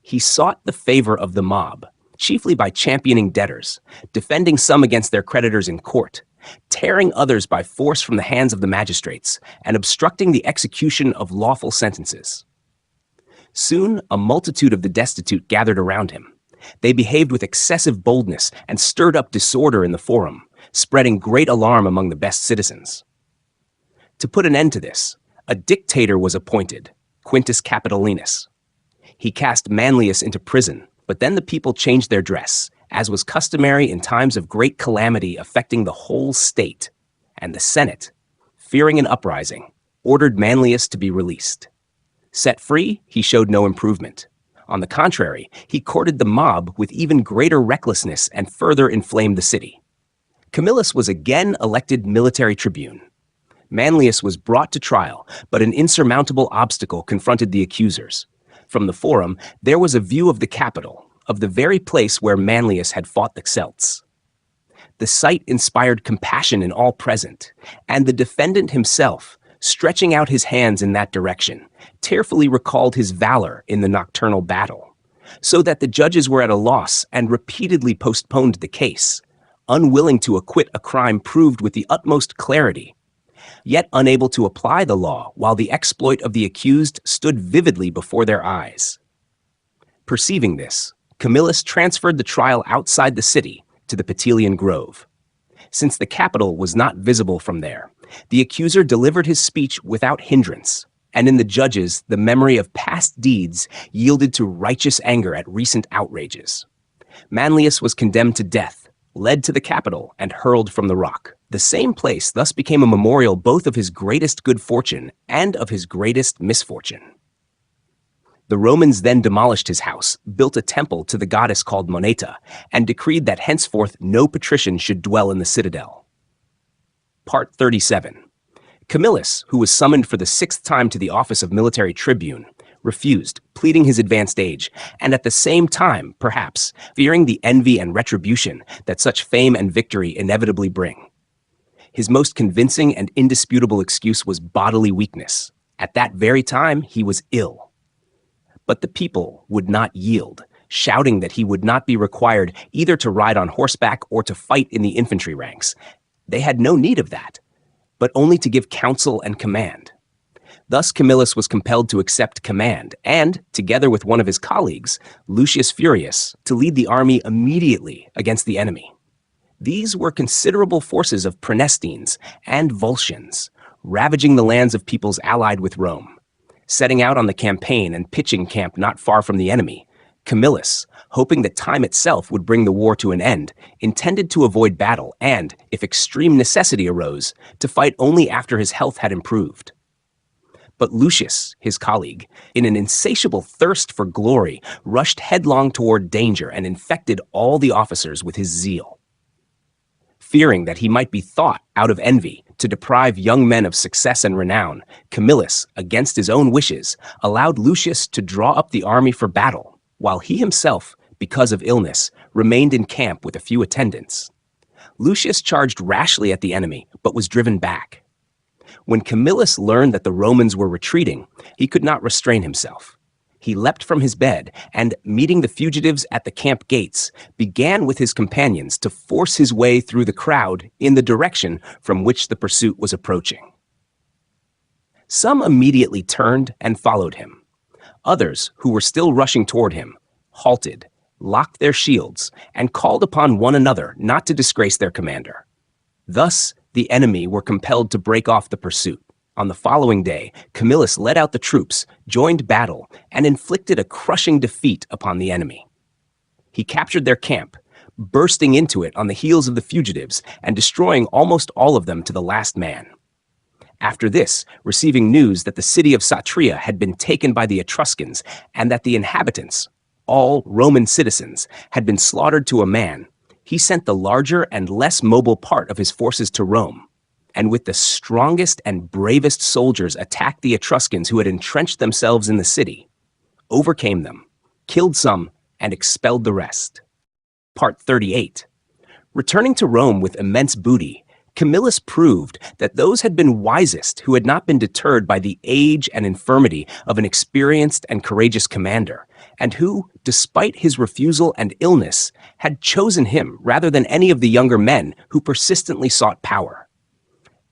He sought the favor of the mob, chiefly by championing debtors, defending some against their creditors in court, tearing others by force from the hands of the magistrates, and obstructing the execution of lawful sentences. Soon, a multitude of the destitute gathered around him. They behaved with excessive boldness and stirred up disorder in the forum, spreading great alarm among the best citizens. To put an end to this, a dictator was appointed, Quintus Capitolinus. He cast Manlius into prison, but then the people changed their dress, as was customary in times of great calamity affecting the whole state, and the Senate, fearing an uprising, ordered Manlius to be released. Set free, he showed no improvement. On the contrary, he courted the mob with even greater recklessness and further inflamed the city. Camillus was again elected military tribune. Manlius was brought to trial, but an insurmountable obstacle confronted the accusers. From the forum, there was a view of the capital, of the very place where Manlius had fought the Celts. The sight inspired compassion in all present, and the defendant himself, stretching out his hands in that direction, tearfully recalled his valor in the nocturnal battle, so that the judges were at a loss and repeatedly postponed the case, unwilling to acquit a crime proved with the utmost clarity, yet unable to apply the law while the exploit of the accused stood vividly before their eyes. Perceiving this, Camillus transferred the trial outside the city to the Petilian Grove. Since the capital was not visible from there, the accuser delivered his speech without hindrance, and in the judges, the memory of past deeds yielded to righteous anger at recent outrages. Manlius was condemned to death, led to the Capitol, and hurled from the rock. The same place thus became a memorial both of his greatest good fortune and of his greatest misfortune. The Romans then demolished his house, built a temple to the goddess called Moneta, and decreed that henceforth no patrician should dwell in the citadel. Part 37. Camillus, who was summoned for the 6th time to the office of military tribune, refused, pleading his advanced age, and at the same time, perhaps, fearing the envy and retribution that such fame and victory inevitably bring. His most convincing and indisputable excuse was bodily weakness. At that very time, he was ill. But the people would not yield, shouting that he would not be required either to ride on horseback or to fight in the infantry ranks. They had no need of that, but only to give counsel and command. Thus Camillus was compelled to accept command and, together with one of his colleagues, Lucius Furius, to lead the army immediately against the enemy. These were considerable forces of Praenestines and Volscians, ravaging the lands of peoples allied with Rome. Setting out on the campaign and pitching camp not far from the enemy, Camillus, hoping that time itself would bring the war to an end, intended to avoid battle and, if extreme necessity arose, to fight only after his health had improved. But Lucius, his colleague, in an insatiable thirst for glory, rushed headlong toward danger and infected all the officers with his zeal. Fearing that he might be thought, out of envy, to deprive young men of success and renown, Camillus, against his own wishes, allowed Lucius to draw up the army for battle, while he himself, because of illness, remained in camp with a few attendants. Lucius charged rashly at the enemy, but was driven back. When Camillus learned that the Romans were retreating, he could not restrain himself. He leapt from his bed and, meeting the fugitives at the camp gates, began with his companions to force his way through the crowd in the direction from which the pursuit was approaching. Some immediately turned and followed him. Others, who were still rushing toward him, halted, locked their shields, and called upon one another not to disgrace their commander. Thus, the enemy were compelled to break off the pursuit. On the following day, Camillus led out the troops, joined battle, and inflicted a crushing defeat upon the enemy. He captured their camp, bursting into it on the heels of the fugitives and destroying almost all of them to the last man. After this, receiving news that the city of Satria had been taken by the Etruscans and that the inhabitants, all Roman citizens had been slaughtered to a man, he sent the larger and less mobile part of his forces to Rome, and with the strongest and bravest soldiers attacked the Etruscans who had entrenched themselves in the city, overcame them, killed some, and expelled the rest. Part 38. Returning to Rome with immense booty, Camillus proved that those had been wisest who had not been deterred by the age and infirmity of an experienced and courageous commander, and who, despite his refusal and illness, had chosen him rather than any of the younger men who persistently sought power.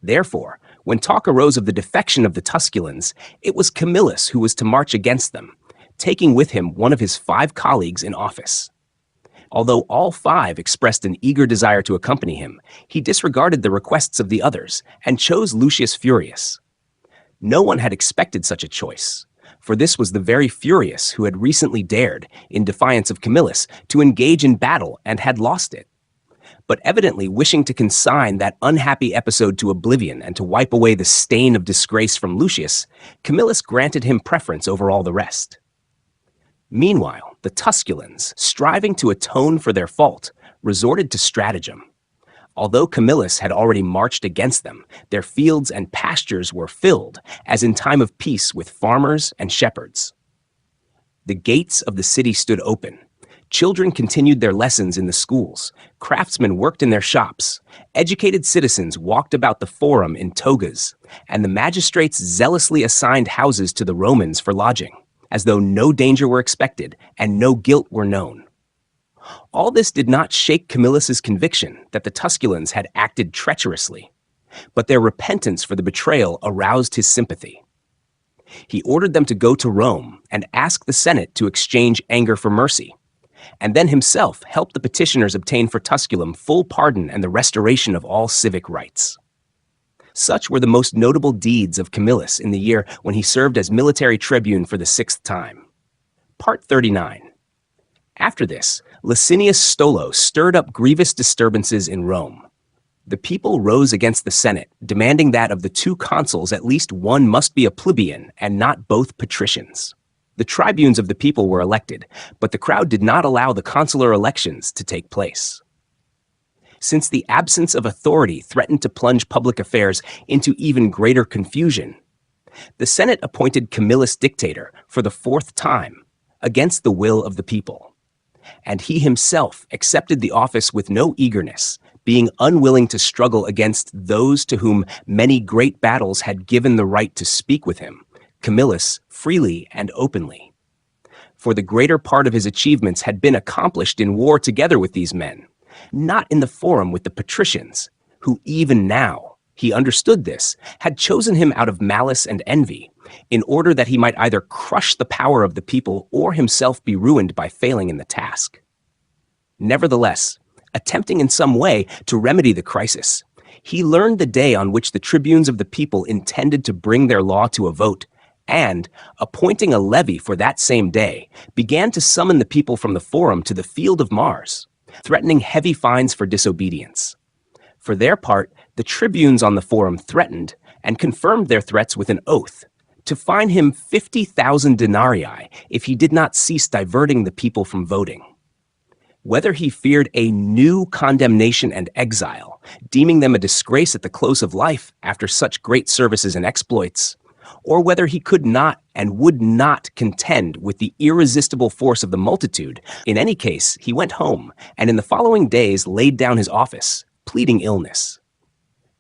Therefore, when talk arose of the defection of the Tusculans, it was Camillus who was to march against them, taking with him one of his 5 colleagues in office. Although all 5 expressed an eager desire to accompany him, he disregarded the requests of the others and chose Lucius Furius. No one had expected such a choice, for this was the very Furius who had recently dared, in defiance of Camillus, to engage in battle and had lost it. But evidently wishing to consign that unhappy episode to oblivion and to wipe away the stain of disgrace from Lucius, Camillus granted him preference over all the rest. Meanwhile, the Tusculans, striving to atone for their fault, resorted to stratagem. Although Camillus had already marched against them, their fields and pastures were filled, as in time of peace, with farmers and shepherds. The gates of the city stood open. Children continued their lessons in the schools, craftsmen worked in their shops, educated citizens walked about the forum in togas, and the magistrates zealously assigned houses to the Romans for lodging, as though no danger were expected and no guilt were known. All this did not shake Camillus's conviction that the Tusculans had acted treacherously, but their repentance for the betrayal aroused his sympathy. He ordered them to go to Rome and ask the Senate to exchange anger for mercy, and then himself helped the petitioners obtain for Tusculum full pardon and the restoration of all civic rights. Such were the most notable deeds of Camillus in the year when he served as military tribune for the 6th time. Part 39. After this, Licinius Stolo stirred up grievous disturbances in Rome. The people rose against the Senate, demanding that of the 2 consuls at least one must be a plebeian and not both patricians. The tribunes of the people were elected, but the crowd did not allow the consular elections to take place. Since the absence of authority threatened to plunge public affairs into even greater confusion, the Senate appointed Camillus dictator for the 4th time, against the will of the people. And he himself accepted the office with no eagerness, being unwilling to struggle against those to whom many great battles had given the right to speak with him, Camillus, freely and openly. For the greater part of his achievements had been accomplished in war together with these men, not in the forum with the patricians, who even now, he understood this, had chosen him out of malice and envy, in order that he might either crush the power of the people or himself be ruined by failing in the task. Nevertheless, attempting in some way to remedy the crisis, he learned the day on which the tribunes of the people intended to bring their law to a vote, and, appointing a levy for that same day, began to summon the people from the forum to the field of Mars, threatening heavy fines for disobedience. For their part, the tribunes on the forum threatened, and confirmed their threats with an oath, to fine him 50,000 denarii if he did not cease diverting the people from voting. Whether he feared a new condemnation and exile, deeming them a disgrace at the close of life after such great services and exploits, or whether he could not and would not contend with the irresistible force of the multitude, in any case, he went home, and in the following days laid down his office, pleading illness.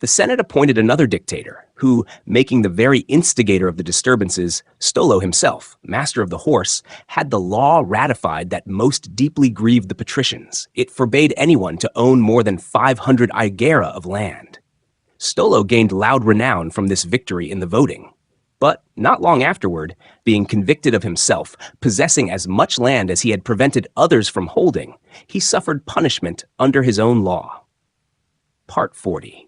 The Senate appointed another dictator, who, making the very instigator of the disturbances, Stolo himself, master of the horse, had the law ratified that most deeply grieved the patricians. It forbade anyone to own more than 500 aegera of land. Stolo gained loud renown from this victory in the voting, but not long afterward, being convicted of himself possessing as much land as he had prevented others from holding, he suffered punishment under his own law. Part 40.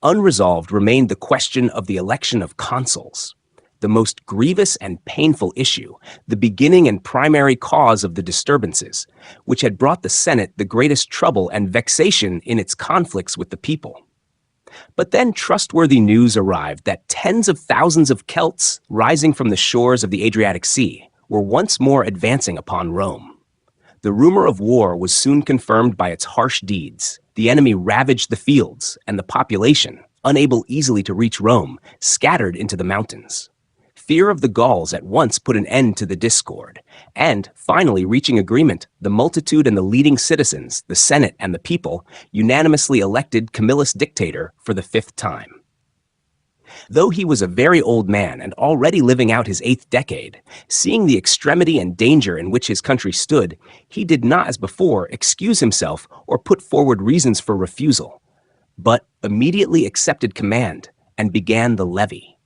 Unresolved remained the question of the election of consuls, the most grievous and painful issue, the beginning and primary cause of the disturbances, which had brought the Senate the greatest trouble and vexation in its conflicts with the people. But then trustworthy news arrived that tens of thousands of Celts, rising from the shores of the Adriatic Sea, were once more advancing upon Rome. The rumor of war was soon confirmed by its harsh deeds. The enemy ravaged the fields, and the population, unable easily to reach Rome, scattered into the mountains. Fear of the Gauls at once put an end to the discord, and, finally reaching agreement, the multitude and the leading citizens, the Senate and the people, unanimously elected Camillus dictator for the 5th time. Though he was a very old man and already living out his 8th decade, seeing the extremity and danger in which his country stood, he did not, as before, excuse himself or put forward reasons for refusal, but immediately accepted command and began the levy.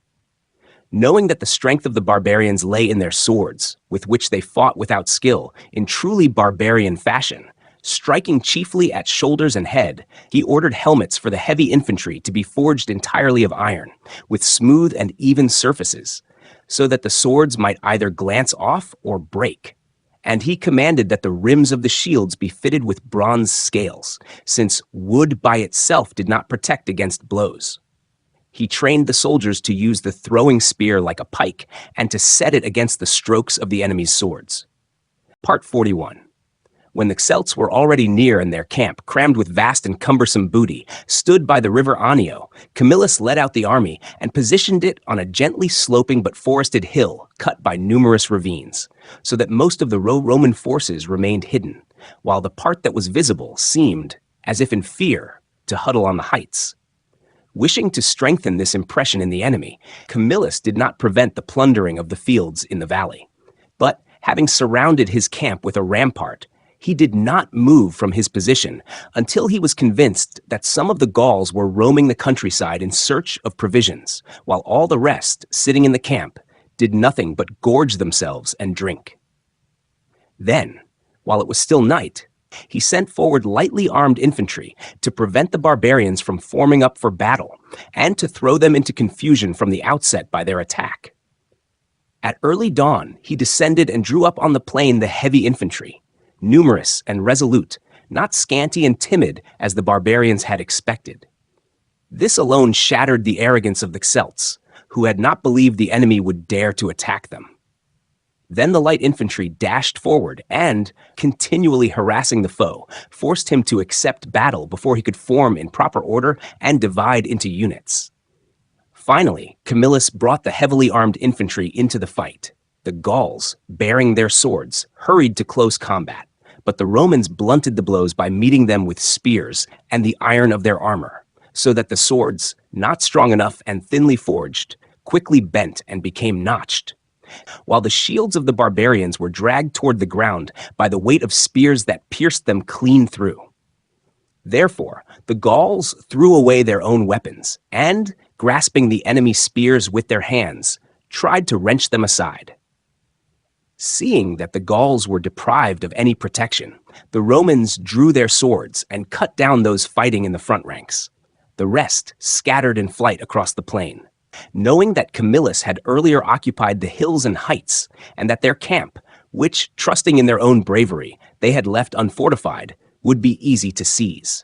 Knowing that the strength of the barbarians lay in their swords, with which they fought without skill, in truly barbarian fashion, striking chiefly at shoulders and head, he ordered helmets for the heavy infantry to be forged entirely of iron, with smooth and even surfaces, so that the swords might either glance off or break. And he commanded that the rims of the shields be fitted with bronze scales, since wood by itself did not protect against blows. He trained the soldiers to use the throwing spear like a pike and to set it against the strokes of the enemy's swords. Part 41. When the Celts were already near and their camp, crammed with vast and cumbersome booty, stood by the river Anio, Camillus led out the army and positioned it on a gently sloping but forested hill cut by numerous ravines, so that most of the Roman forces remained hidden, while the part that was visible seemed, as if in fear, to huddle on the heights. Wishing to strengthen this impression in the enemy, Camillus did not prevent the plundering of the fields in the valley, but, having surrounded his camp with a rampart, he did not move from his position until he was convinced that some of the Gauls were roaming the countryside in search of provisions, while all the rest, sitting in the camp, did nothing but gorge themselves and drink. Then, while it was still night, he sent forward lightly armed infantry to prevent the barbarians from forming up for battle and to throw them into confusion from the outset by their attack. At early dawn, he descended and drew up on the plain the heavy infantry, numerous and resolute, not scanty and timid as the barbarians had expected. This alone shattered the arrogance of the Celts, who had not believed the enemy would dare to attack them. Then the light infantry dashed forward and, continually harassing the foe, forced him to accept battle before he could form in proper order and divide into units. Finally, Camillus brought the heavily armed infantry into the fight. The Gauls, bearing their swords, hurried to close combat, but the Romans blunted the blows by meeting them with spears and the iron of their armor, so that the swords, not strong enough and thinly forged, quickly bent and became notched, while the shields of the barbarians were dragged toward the ground by the weight of spears that pierced them clean through. Therefore, the Gauls threw away their own weapons and, grasping the enemy's spears with their hands, tried to wrench them aside. Seeing that the Gauls were deprived of any protection, the Romans drew their swords and cut down those fighting in the front ranks. The rest scattered in flight across the plain, knowing that Camillus had earlier occupied the hills and heights, and that their camp, which, trusting in their own bravery, they had left unfortified, would be easy to seize.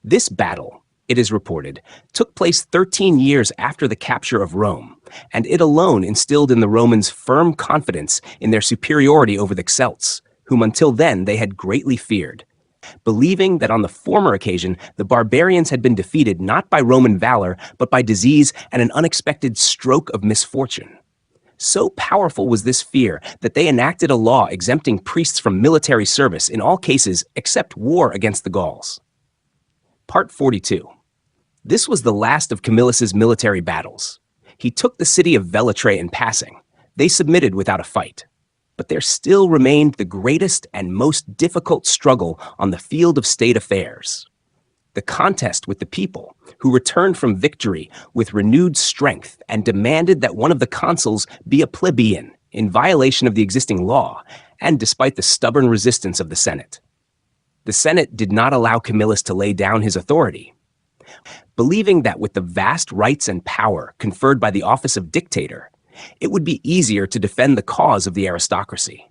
This battle, it is reported, took place 13 years after the capture of Rome, and it alone instilled in the Romans firm confidence in their superiority over the Celts, whom until then they had greatly feared, believing that on the former occasion the barbarians had been defeated not by Roman valor, but by disease and an unexpected stroke of misfortune. So powerful was this fear that they enacted a law exempting priests from military service in all cases except war against the Gauls. Part 42. This was the last of Camillus's military battles. He took the city of Veii in passing. They submitted without a fight. But there still remained the greatest and most difficult struggle on the field of state affairs. The contest with the people, who returned from victory with renewed strength and demanded that one of the consuls be a plebeian, in violation of the existing law, and despite the stubborn resistance of the Senate. The Senate did not allow Camillus to lay down his authority, believing that with the vast rights and power conferred by the office of dictator, it would be easier to defend the cause of the aristocracy.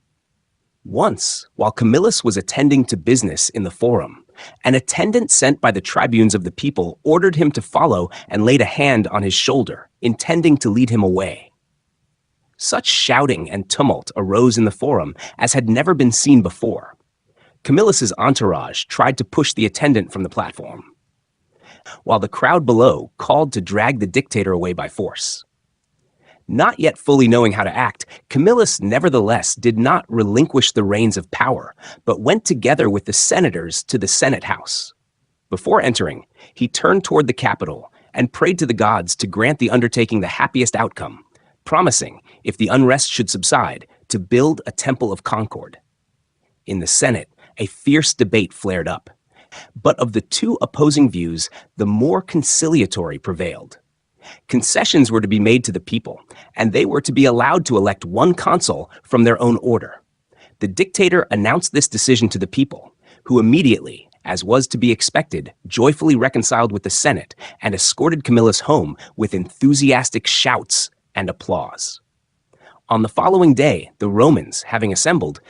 Once, while Camillus was attending to business in the forum, an attendant sent by the tribunes of the people ordered him to follow and laid a hand on his shoulder, intending to lead him away. Such shouting and tumult arose in the forum as had never been seen before. Camillus's entourage tried to push the attendant from the platform, while the crowd below called to drag the dictator away by force. Not yet fully knowing how to act, Camillus nevertheless did not relinquish the reins of power, but went together with the senators to the Senate House. Before entering, he turned toward the Capitol and prayed to the gods to grant the undertaking the happiest outcome, promising, if the unrest should subside, to build a temple of concord. In the Senate, a fierce debate flared up, but of the two opposing views, the more conciliatory prevailed. Concessions were to be made to the people, and they were to be allowed to elect one consul from their own order. The dictator announced this decision to the people, who immediately, as was to be expected, joyfully reconciled with the Senate and escorted Camillus home with enthusiastic shouts and applause. On the following day, the Romans, having assembled,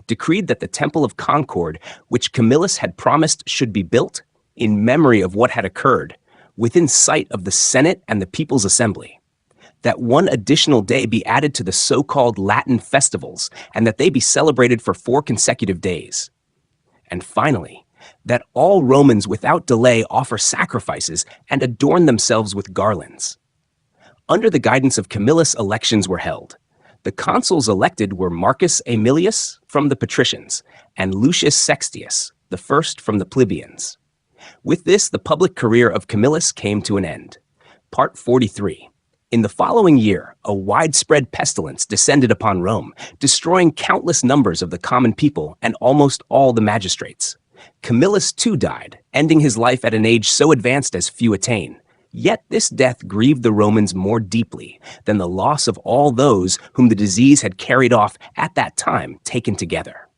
decreed that the Temple of Concord, which Camillus had promised should be built, in memory of what had occurred, within sight of the Senate and the People's Assembly, that one additional day be added to the so-called Latin festivals, and that they be celebrated for 4 consecutive days. And finally, that all Romans without delay offer sacrifices and adorn themselves with garlands. Under the guidance of Camillus, elections were held. The consuls elected were Marcus Aemilius from the patricians and Lucius Sextius, the first from the plebeians. With this, the public career of Camillus came to an end. Part 43. In the following year, a widespread pestilence descended upon Rome, destroying countless numbers of the common people and almost all the magistrates. Camillus too died, ending his life at an age so advanced as few attain. Yet this death grieved the Romans more deeply than the loss of all those whom the disease had carried off at that time taken together.